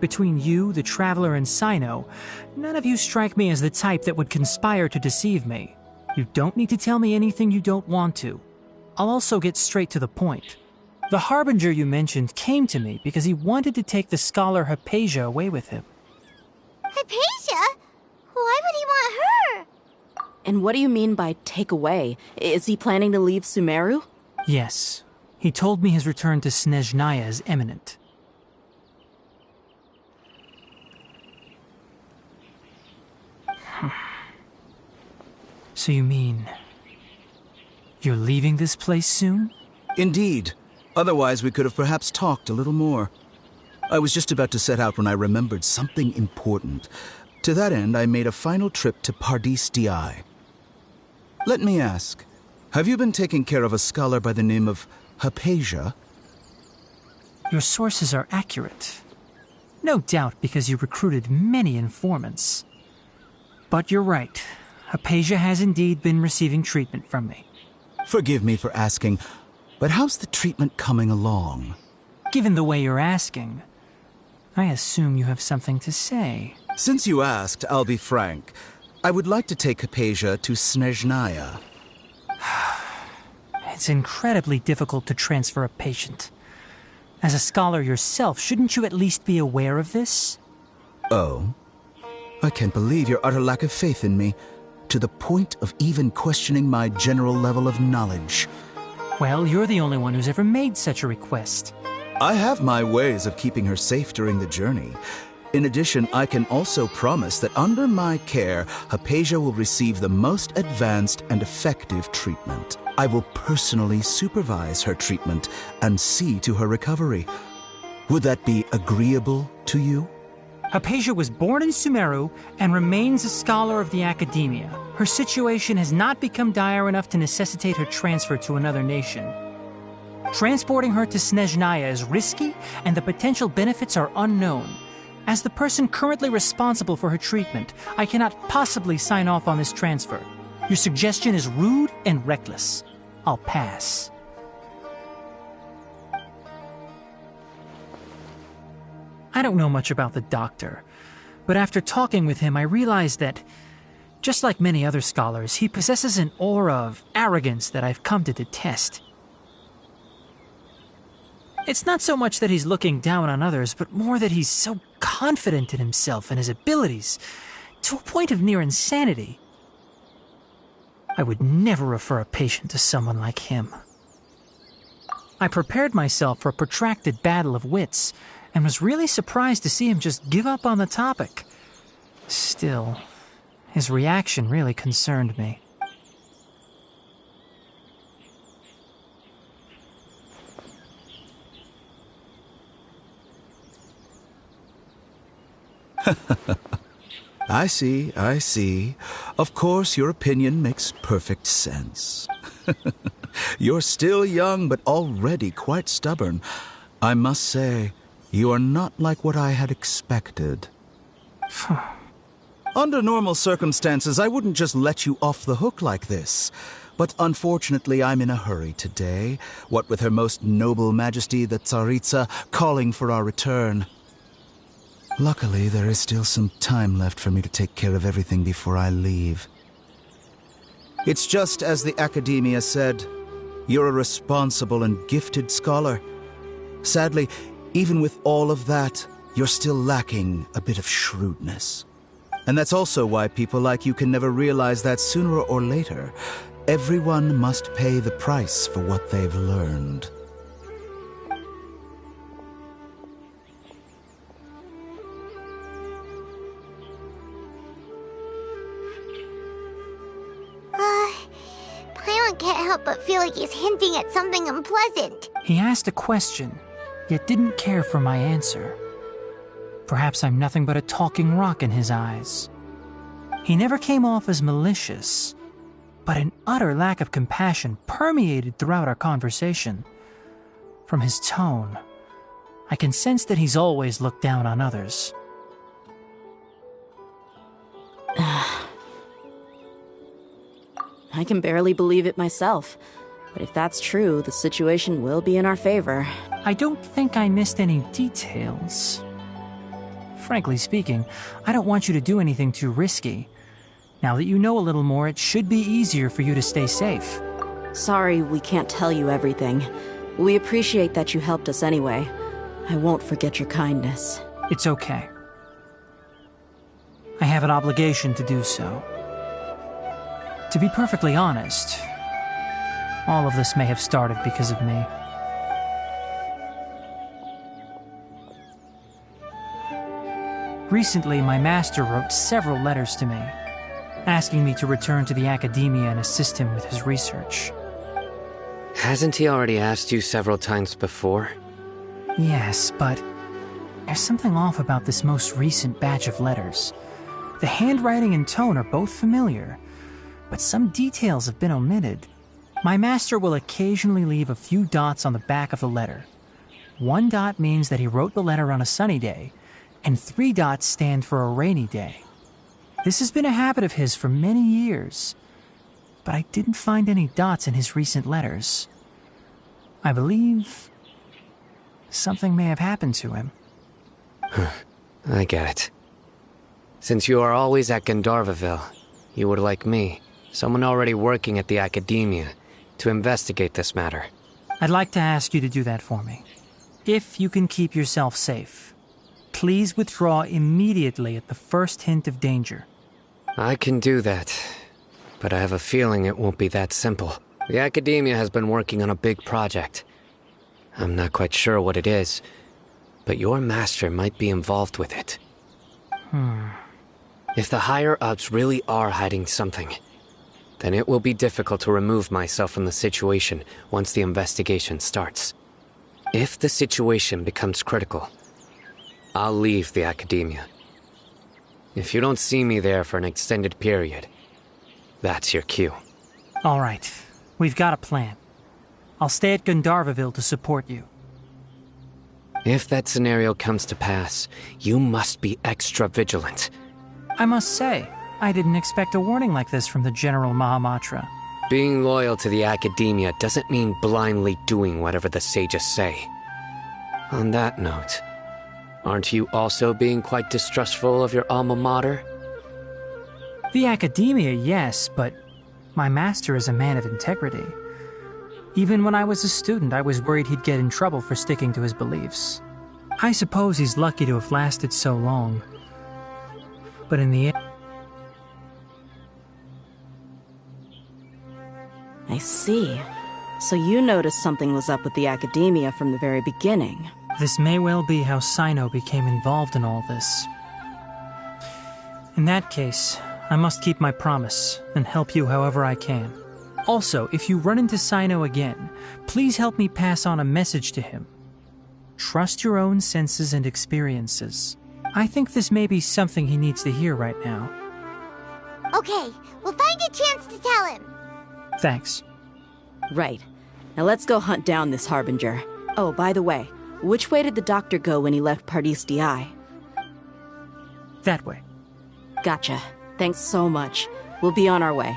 Between you, the Traveler, and Sino, none of you strike me as the type that would conspire to deceive me. You don't need to tell me anything you don't want to. I'll also get straight to the point. The Harbinger you mentioned came to me because he wanted to take the scholar Hypatia away with him. Hypatia? Why would he want her? And what do you mean by take away? Is he planning to leave Sumeru? Yes. He told me his return to Snezhnaya is imminent. So you mean you're leaving this place soon? Indeed. Otherwise, we could have perhaps talked a little more. I was just about to set out when I remembered something important. To that end, I made a final trip to Pardis DI. Let me ask, have you been taking care of a scholar by the name of Hypatia? Your sources are accurate. No doubt because you recruited many informants. But you're right. Hypatia has indeed been receiving treatment from me. Forgive me for asking, but how's the treatment coming along? Given the way you're asking, I assume you have something to say. Since you asked, I'll be frank. I would like to take Hypatia to Snezhnaya. It's incredibly difficult to transfer a patient. As a scholar yourself, shouldn't you at least be aware of this? Oh? I can't believe your utter lack of faith in me, to the point of even questioning my general level of knowledge. Well, you're the only one who's ever made such a request. I have my ways of keeping her safe during the journey. In addition, I can also promise that under my care, Hypatia will receive the most advanced and effective treatment. I will personally supervise her treatment and see to her recovery. Would that be agreeable to you? Hypatia was born in Sumeru and remains a scholar of the Academia. Her situation has not become dire enough to necessitate her transfer to another nation. Transporting her to Snezhnaya is risky, and the potential benefits are unknown. As the person currently responsible for her treatment, I cannot possibly sign off on this transfer. Your suggestion is rude and reckless. I'll pass. I don't know much about the doctor, but after talking with him, I realized that, just like many other scholars, he possesses an aura of arrogance that I've come to detest. It's not so much that he's looking down on others, but more that he's so confident in himself and his abilities, to a point of near insanity. I would never refer a patient to someone like him. I prepared myself for a protracted battle of wits, and was really surprised to see him just give up on the topic. Still, his reaction really concerned me. I see. Of course, your opinion makes perfect sense. You're still young, but already quite stubborn. I must say, you are not like what I had expected. Under normal circumstances, I wouldn't just let you off the hook like this. But unfortunately, I'm in a hurry today, what with Her Most Noble Majesty the Tsaritsa calling for our return. Luckily, there is still some time left for me to take care of everything before I leave. It's just as the Academia said, you're a responsible and gifted scholar. Sadly, even with all of that, you're still lacking a bit of shrewdness. And that's also why people like you can never realize that sooner or later, everyone must pay the price for what they've learned. Paimon can't help but feel like he's hinting at something unpleasant. He asked a question, yet didn't care for my answer. Perhaps I'm nothing but a talking rock in his eyes. He never came off as malicious, but an utter lack of compassion permeated throughout our conversation. From his tone, I can sense that he's always looked down on others. I can barely believe it myself. But if that's true, the situation will be in our favor. I don't think I missed any details. Frankly speaking, I don't want you to do anything too risky. Now that you know a little more, it should be easier for you to stay safe. Sorry we can't tell you everything. We appreciate that you helped us anyway. I won't forget your kindness. It's okay. I have an obligation to do so. To be perfectly honest, all of this may have started because of me. Recently, my master wrote several letters to me, asking me to return to the Academia and assist him with his research. Hasn't he already asked you several times before? Yes, but there's something off about this most recent batch of letters. The handwriting and tone are both familiar, but some details have been omitted. My master will occasionally leave a few dots on the back of the letter. 1 dot means that he wrote the letter on a sunny day, and 3 dots stand for a rainy day. This has been a habit of his for many years, but I didn't find any dots in his recent letters. I believe something may have happened to him. I get it. Since you are always at Gandharvaville, you would like me, someone already working at the Academia, to investigate this matter. I'd like to ask you to do that for me. If you can keep yourself safe, please withdraw immediately at the first hint of danger. I can do that, but I have a feeling it won't be that simple. The Academia has been working on a big project. I'm not quite sure what it is, but your master might be involved with it. If the higher-ups really are hiding something, then it will be difficult to remove myself from the situation once the investigation starts. If the situation becomes critical, I'll leave the Academia. If you don't see me there for an extended period, that's your cue. All right. We've got a plan. I'll stay at Gandharvaville to support you. If that scenario comes to pass, you must be extra vigilant. I must say, I didn't expect a warning like this from the General Mahamatra. Being loyal to the Academia doesn't mean blindly doing whatever the sages say. On that note, aren't you also being quite distrustful of your alma mater? The Academia, yes, but my master is a man of integrity. Even when I was a student, I was worried he'd get in trouble for sticking to his beliefs. I suppose he's lucky to have lasted so long. But in the end... I see. So you noticed something was up with the Academia from the very beginning. This may well be how Sino became involved in all this. In that case, I must keep my promise and help you however I can. Also, if you run into Sino again, please help me pass on a message to him. Trust your own senses and experiences. I think this may be something he needs to hear right now. Okay, we'll find a chance to tell him. Thanks. Right. Now let's go hunt down this Harbinger. Oh, by the way, which way did the doctor go when he left Pardis Di? That way. Gotcha. Thanks so much. We'll be on our way.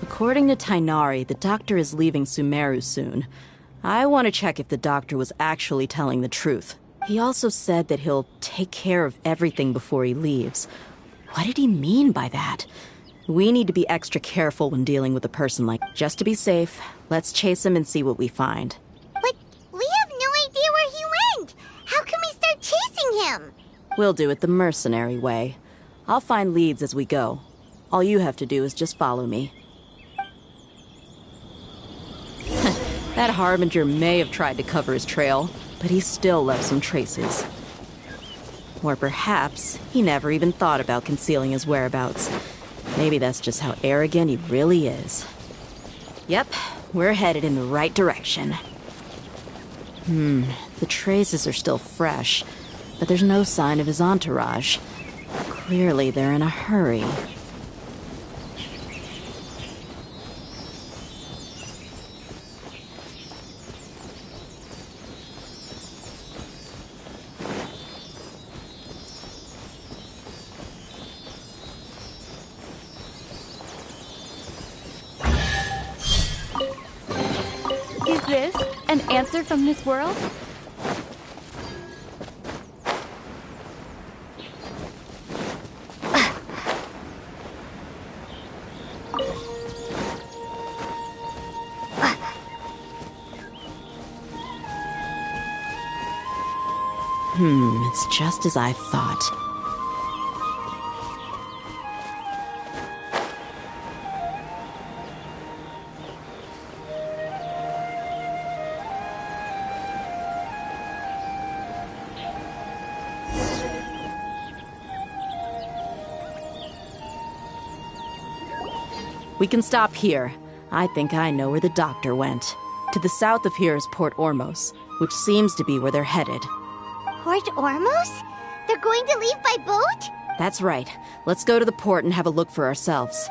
According to Tainari, the doctor is leaving Sumeru soon. I want to check if the doctor was actually telling the truth. He also said that he'll take care of everything before he leaves. What did he mean by that? We need to be extra careful when dealing with a person like... Just to be safe, let's chase him and see what we find. But we have no idea where he went. How can we start chasing him? We'll do it the mercenary way. I'll find leads as we go. All you have to do is just follow me. That Harbinger may have tried to cover his trail, but he still left some traces. Or perhaps he never even thought about concealing his whereabouts. Maybe that's just how arrogant he really is. Yep, we're headed in the right direction. The traces are still fresh, but there's no sign of his entourage. Clearly they're in a hurry. Is this an answer from this world? It's just as I thought. We can stop here. I think I know where the doctor went. To the south of here is Port Ormos, which seems to be where they're headed. Port Ormos? They're going to leave by boat? That's right. Let's go to the port and have a look for ourselves.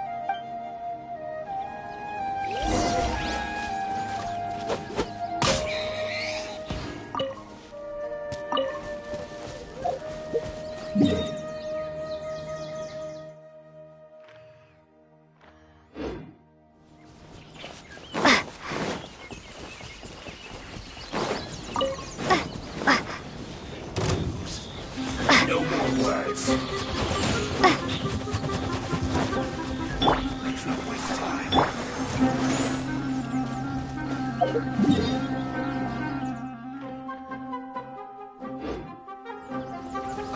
No more words.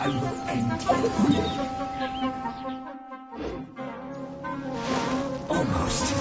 I will end him. Almost.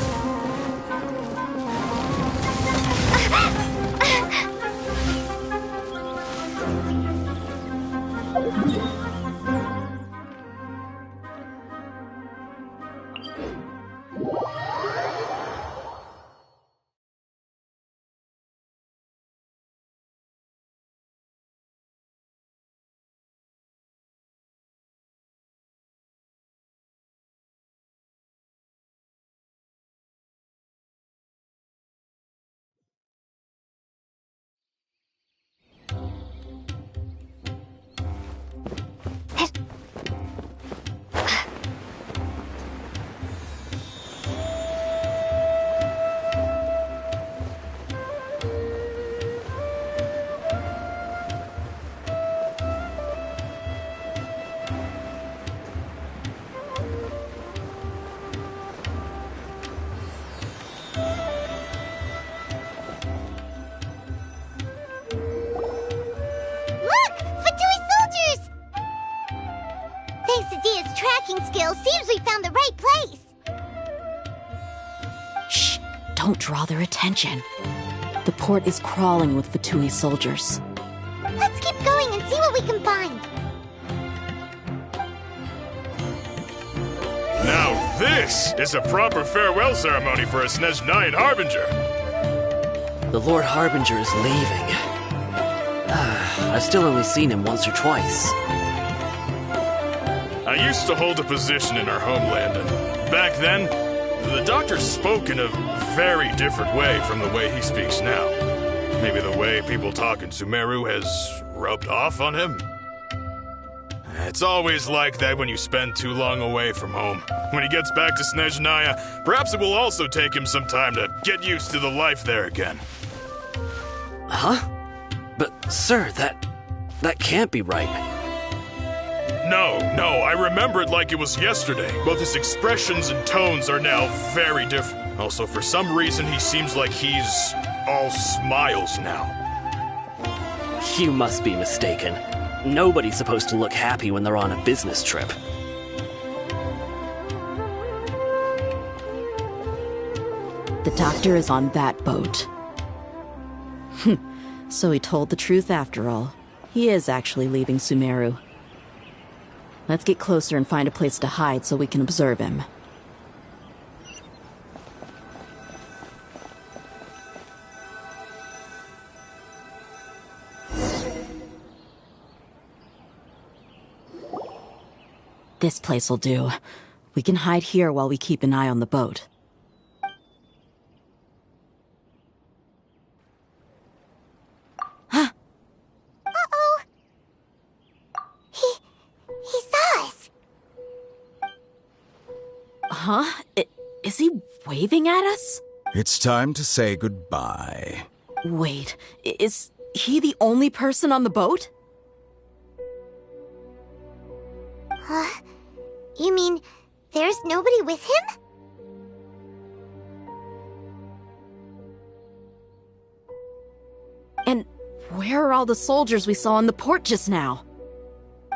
Skill seems we found the right place. Shh! Don't draw their attention. The port is crawling with Fatui soldiers. Let's keep going and see what we can find. Now this is a proper farewell ceremony for a Snezhnayan Harbinger. The Lord Harbinger is leaving. I've still only seen him once or twice. I used to hold a position in our homeland, and back then, the doctor spoke in a very different way from the way he speaks now. Maybe the way people talk in Sumeru has rubbed off on him? It's always like that when you spend too long away from home. When he gets back to Snezhnaya, perhaps it will also take him some time to get used to the life there again. Huh? But, sir, that can't be right. No, I remember it like it was yesterday. Both his expressions and tones are now very different. Also, for some reason, he seems like he's all smiles now. You must be mistaken. Nobody's supposed to look happy when they're on a business trip. The doctor is on that boat. So he told the truth after all. He is actually leaving Sumeru. Let's get closer and find a place to hide so we can observe him. This place will do. We can hide here while we keep an eye on the boat. Uh-oh. He saw us. Huh? Is he waving at us? It's time to say goodbye. Wait, is he the only person on the boat? Huh? You mean there's nobody with him? And where are all the soldiers we saw in the port just now?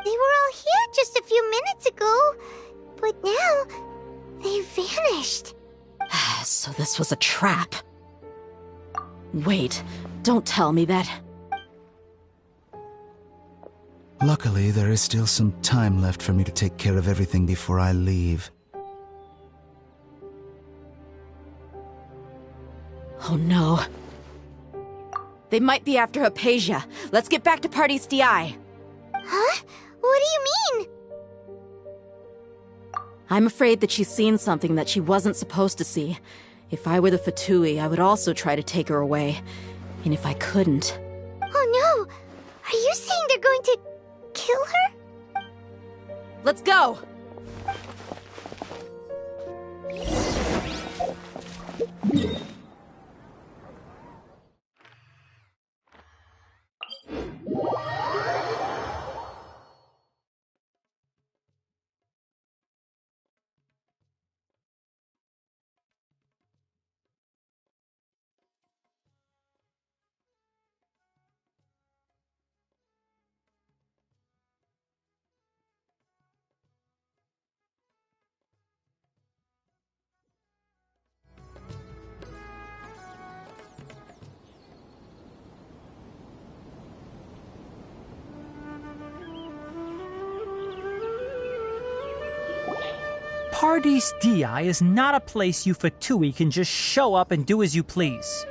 They were all here just a few minutes ago, but now they vanished. So this was a trap. Wait, don't tell me that. Luckily, there is still some time left for me to take care of everything before I leave. Oh no. They might be after Hypatia. Let's get back to Party's DI. Huh? What do you mean? I'm afraid that she's seen something that she wasn't supposed to see. If I were the Fatui, I would also try to take her away. And if I couldn't... Oh no! Are you saying they're going to kill her? Let's go! Paradis Di is not a place you Fatui can just show up and do as you please.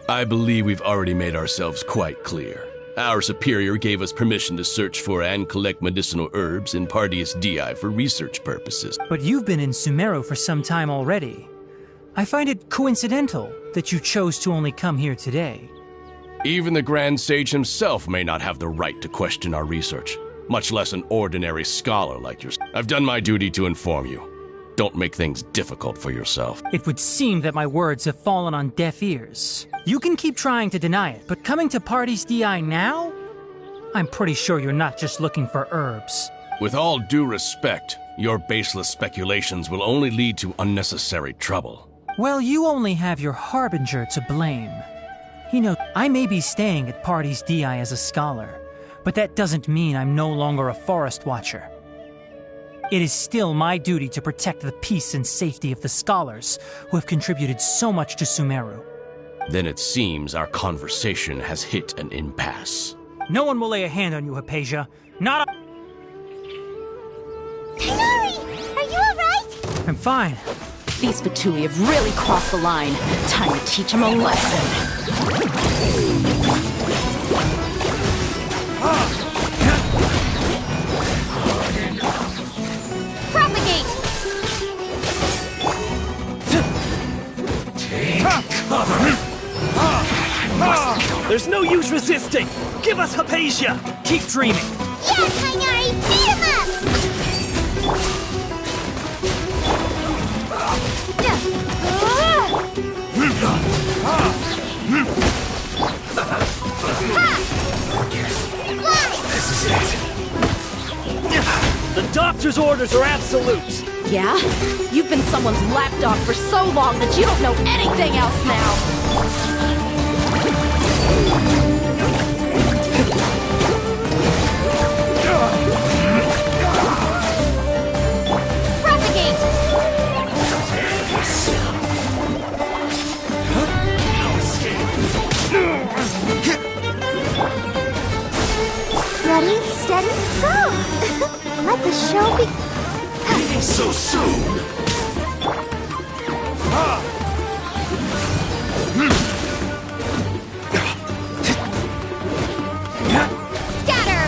I believe we've already made ourselves quite clear. Our superior gave us permission to search for and collect medicinal herbs in Paradis Di for research purposes. But you've been in Sumeru for some time already. I find it coincidental that you chose to only come here today. Even the Grand Sage himself may not have the right to question our research, much less an ordinary scholar like yourself. I've done my duty to inform you. Don't make things difficult for yourself. It would seem that my words have fallen on deaf ears. You can keep trying to deny it, but coming to Paradis Di now? I'm pretty sure you're not just looking for herbs. With all due respect, your baseless speculations will only lead to unnecessary trouble. Well, you only have your Harbinger to blame. You know, I may be staying at Paradis Di as a scholar, but that doesn't mean I'm no longer a forest watcher. It is still my duty to protect the peace and safety of the scholars who have contributed so much to Sumeru. Then it seems our conversation has hit an impasse. No one will lay a hand on you, Hypatia. Not a— Tighnari! Are you alright? I'm fine. These Fatui have really crossed the line. Time to teach them a lesson. Propagate! Take cover! There's no use resisting! Give us Hypatia! Keep dreaming! Yeah, Tighnari! Beat him up! This is it. The doctor's orders are absolute! Yeah? You've been someone's lapdog for so long that you don't know anything else now! Ready, steady, go! Let the show be... So soon! Scatter!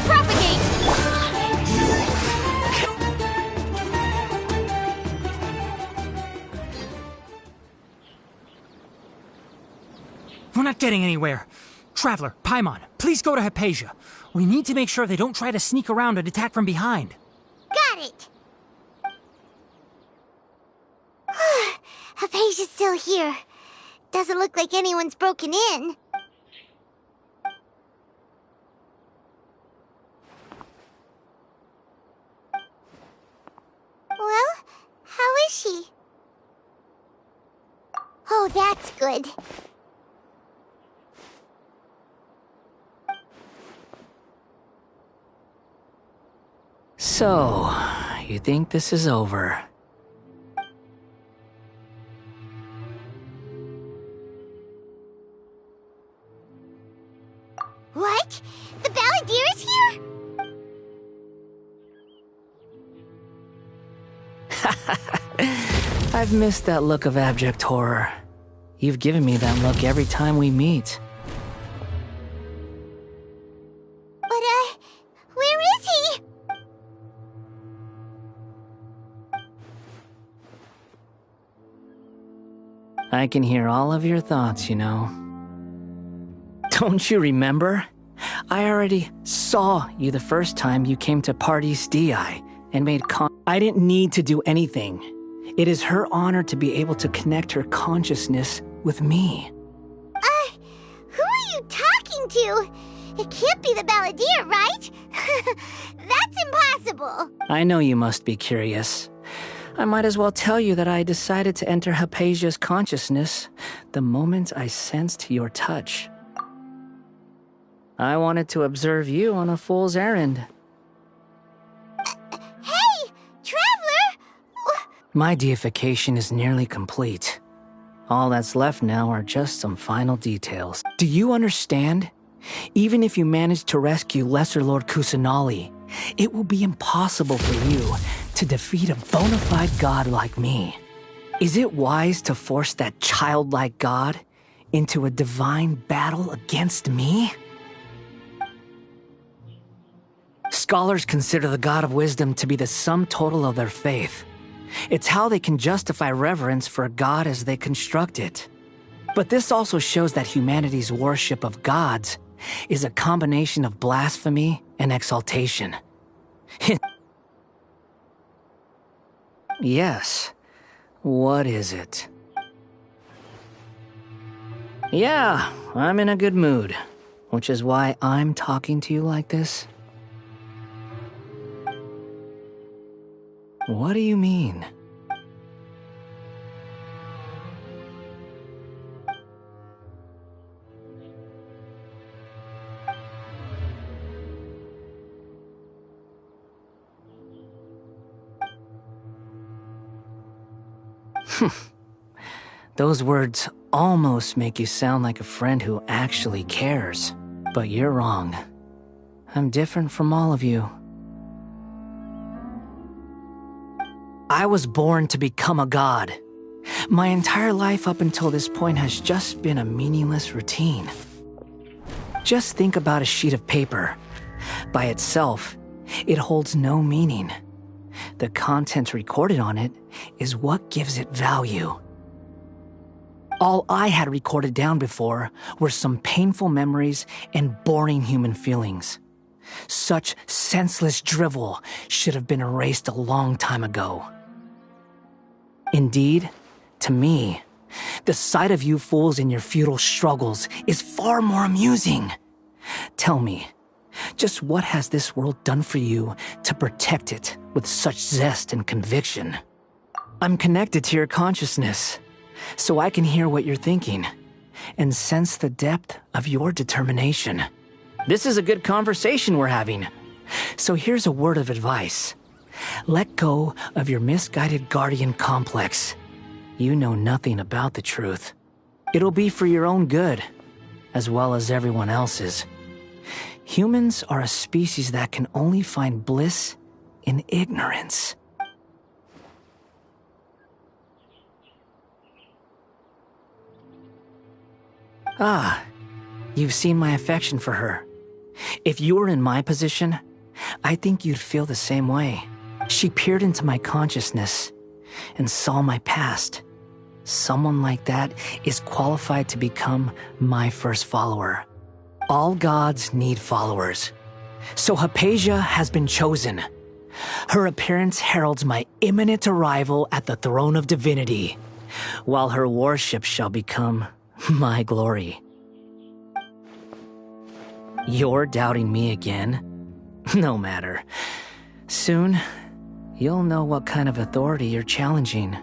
Propagate! We're not getting anywhere. Traveler, Paimon, please go to Hypatia. We need to make sure they don't try to sneak around and attack from behind. Got it! Hypatia's still here. Doesn't look like anyone's broken in. Well, how is she? Oh, that's good. So, you think this is over? What? The Balladeer is here? I've missed that look of abject horror. You've given me that look every time we meet. But, where is he? I can hear all of your thoughts, you know. Don't you remember? I already saw you the first time you came to Paradis Di and made I didn't need to do anything. It is her honor to be able to connect her consciousness with me. Who are you talking to? It can't be the Balladeer, right? That's impossible. I know you must be curious. I might as well tell you that I decided to enter Hypatia's consciousness the moment I sensed your touch. I wanted to observe you on a fool's errand. Hey, Traveler! My deification is nearly complete. All that's left now are just some final details. Do you understand? Even if you manage to rescue Lesser Lord Kusanali, it will be impossible for you to defeat a bona fide god like me. Is it wise to force that childlike god into a divine battle against me? Scholars consider the God of Wisdom to be the sum total of their faith. It's how they can justify reverence for a god as they construct it. But this also shows that humanity's worship of gods is a combination of blasphemy and exaltation. Yes. What is it? Yeah, I'm in a good mood, which is why I'm talking to you like this. What do you mean? Those words almost make you sound like a friend who actually cares. But you're wrong. I'm different from all of you. I was born to become a god. My entire life up until this point has just been a meaningless routine. Just think about a sheet of paper. By itself, it holds no meaning. The content recorded on it is what gives it value. All I had recorded down before were some painful memories and boring human feelings. Such senseless drivel should have been erased a long time ago. Indeed, to me, the sight of you fools in your futile struggles is far more amusing. Tell me, just what has this world done for you to protect it with such zest and conviction? I'm connected to your consciousness, so I can hear what you're thinking and sense the depth of your determination. This is a good conversation we're having. So here's a word of advice. Let go of your misguided guardian complex. You know nothing about the truth. It'll be for your own good, as well as everyone else's. Humans are a species that can only find bliss in ignorance. Ah, you've seen my affection for her. If you were in my position, I think you'd feel the same way. She peered into my consciousness and saw my past. Someone like that is qualified to become my first follower. All gods need followers. So Hypatia has been chosen. Her appearance heralds my imminent arrival at the throne of divinity, while her worship shall become my glory. You're doubting me again? No matter. Soon, you'll know what kind of authority you're challenging.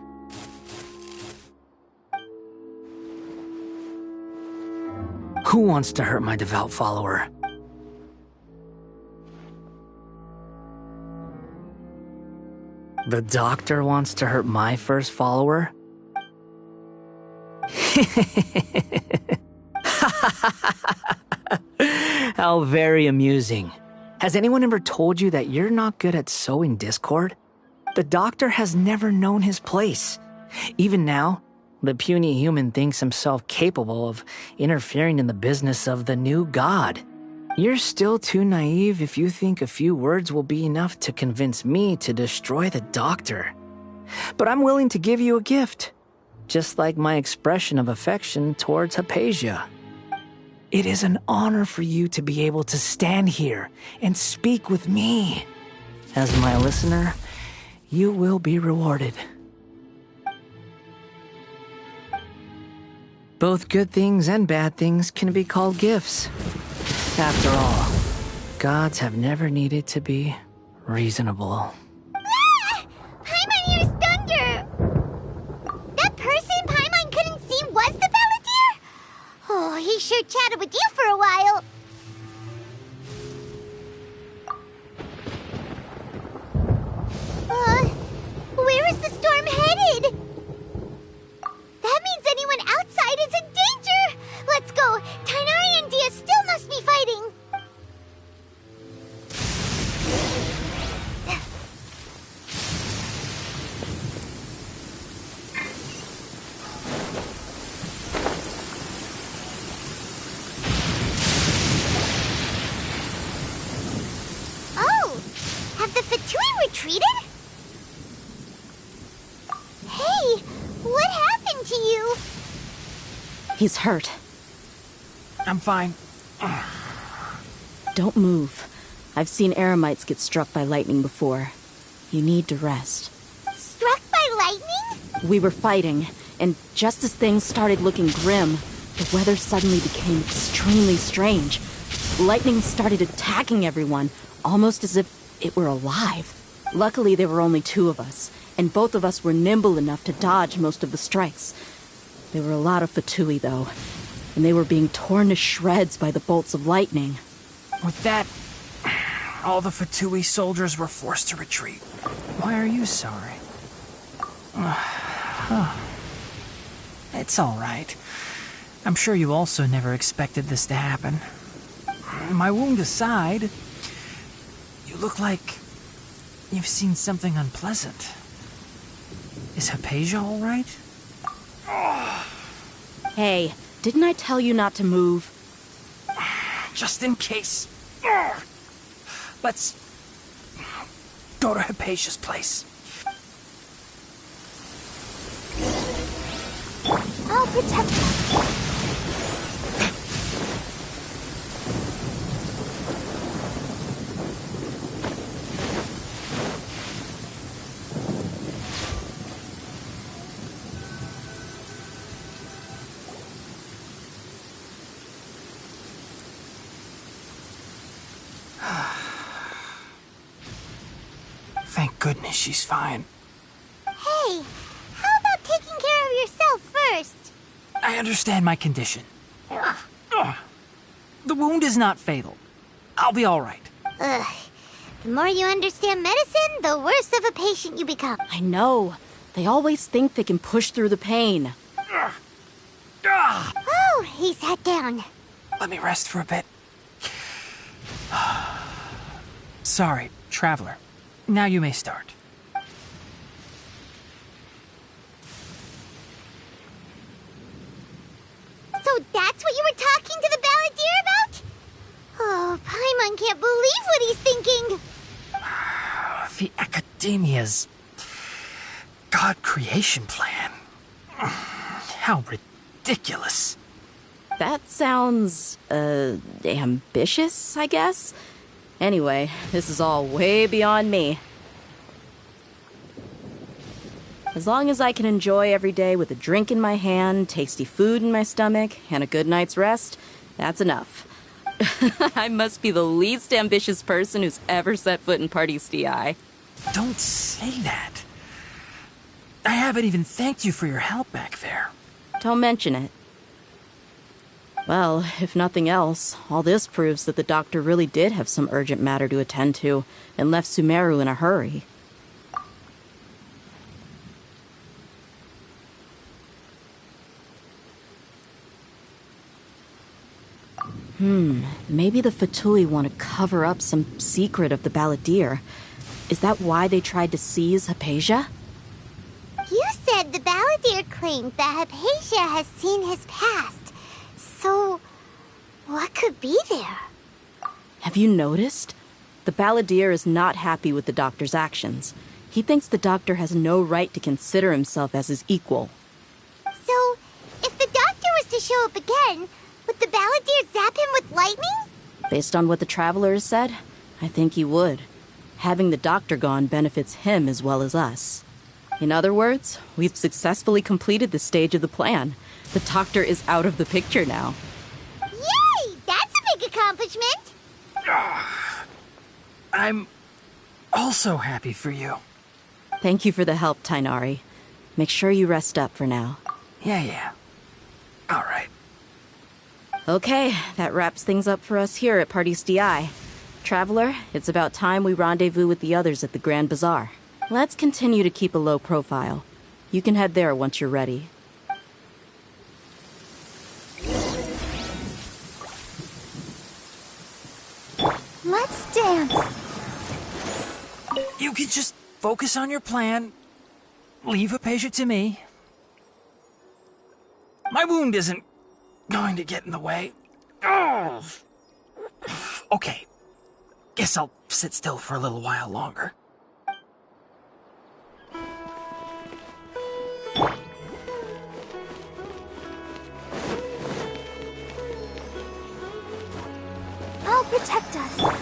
Who wants to hurt my devout follower? The doctor wants to hurt my first follower? How very amusing. Has anyone ever told you that you're not good at sowing discord? The doctor has never known his place. Even now, the puny human thinks himself capable of interfering in the business of the new god. You're still too naive if you think a few words will be enough to convince me to destroy the doctor. But I'm willing to give you a gift, just like my expression of affection towards Hypatia. It is an honor for you to be able to stand here and speak with me. As my listener, you will be rewarded. Both good things and bad things can be called gifts. After all, gods have never needed to be reasonable. Ah! Paimon hears thunder! That person Paimon couldn't see was the Palantir? Oh, he sure chatted with you for a while. Where is the storm headed? That means anyone retreated? Hey, what happened to you? He's hurt. I'm fine. Don't move. I've seen eremites get struck by lightning before. You need to rest. Struck by lightning? We were fighting, and just as things started looking grim, the weather suddenly became extremely strange. Lightning started attacking everyone, almost as if it were alive. Luckily, there were only 2 of us, and both of us were nimble enough to dodge most of the strikes. There were a lot of Fatui, though, and they were being torn to shreds by the bolts of lightning. With that, all the Fatui soldiers were forced to retreat. Why are you sorry? It's all right. I'm sure you also never expected this to happen. My wound aside, you look like you've seen something unpleasant. Is Hypatia all right? Hey, didn't I tell you not to move? Just in case. Let's go to Hypatia's place. I'll protect us. Thank goodness she's fine. Hey, how about taking care of yourself first? I understand my condition. The wound is not fatal. I'll be all right. Ugh. The more you understand medicine, the worse of a patient you become. I know. They always think they can push through the pain. Oh, he sat down. Let me rest for a bit. Sorry, traveler. Now you may start. So that's what you were talking to the balladeer about? Oh, Paimon can't believe what he's thinking. The Academia's God creation plan. How ridiculous. That sounds, ambitious, I guess? Anyway, this is all way beyond me. As long as I can enjoy every day with a drink in my hand, tasty food in my stomach, and a good night's rest, that's enough. I must be the least ambitious person who's ever set foot in Party's DI. Don't say that. I haven't even thanked you for your help back there. Don't mention it. Well, if nothing else, all this proves that the doctor really did have some urgent matter to attend to, and left Sumeru in a hurry. Maybe the Fatui want to cover up some secret of the balladeer. Is that why they tried to seize Hypatia? You said the balladeer claimed that Hypatia has seen his past. So, what could be there? Have you noticed? The balladeer is not happy with the doctor's actions. He thinks the doctor has no right to consider himself as his equal. So, if the doctor was to show up again, would the balladeer zap him with lightning? Based on what the traveler has said, I think he would. Having the doctor gone benefits him as well as us. In other words, we've successfully completed this stage of the plan. The doctor is out of the picture now. Yay! That's a big accomplishment! I'm also happy for you. Thank you for the help, Tainari. Make sure you rest up for now. Yeah. All right. Okay, that wraps things up for us here at Party's DI. Traveler, it's about time we rendezvous with the others at the Grand Bazaar. Let's continue to keep a low profile. You can head there once you're ready. Let's dance. You can just focus on your plan. Leave Hypatia to me. My wound isn't going to get in the way. Oh. Okay. Guess I'll sit still for a little while longer. protect us.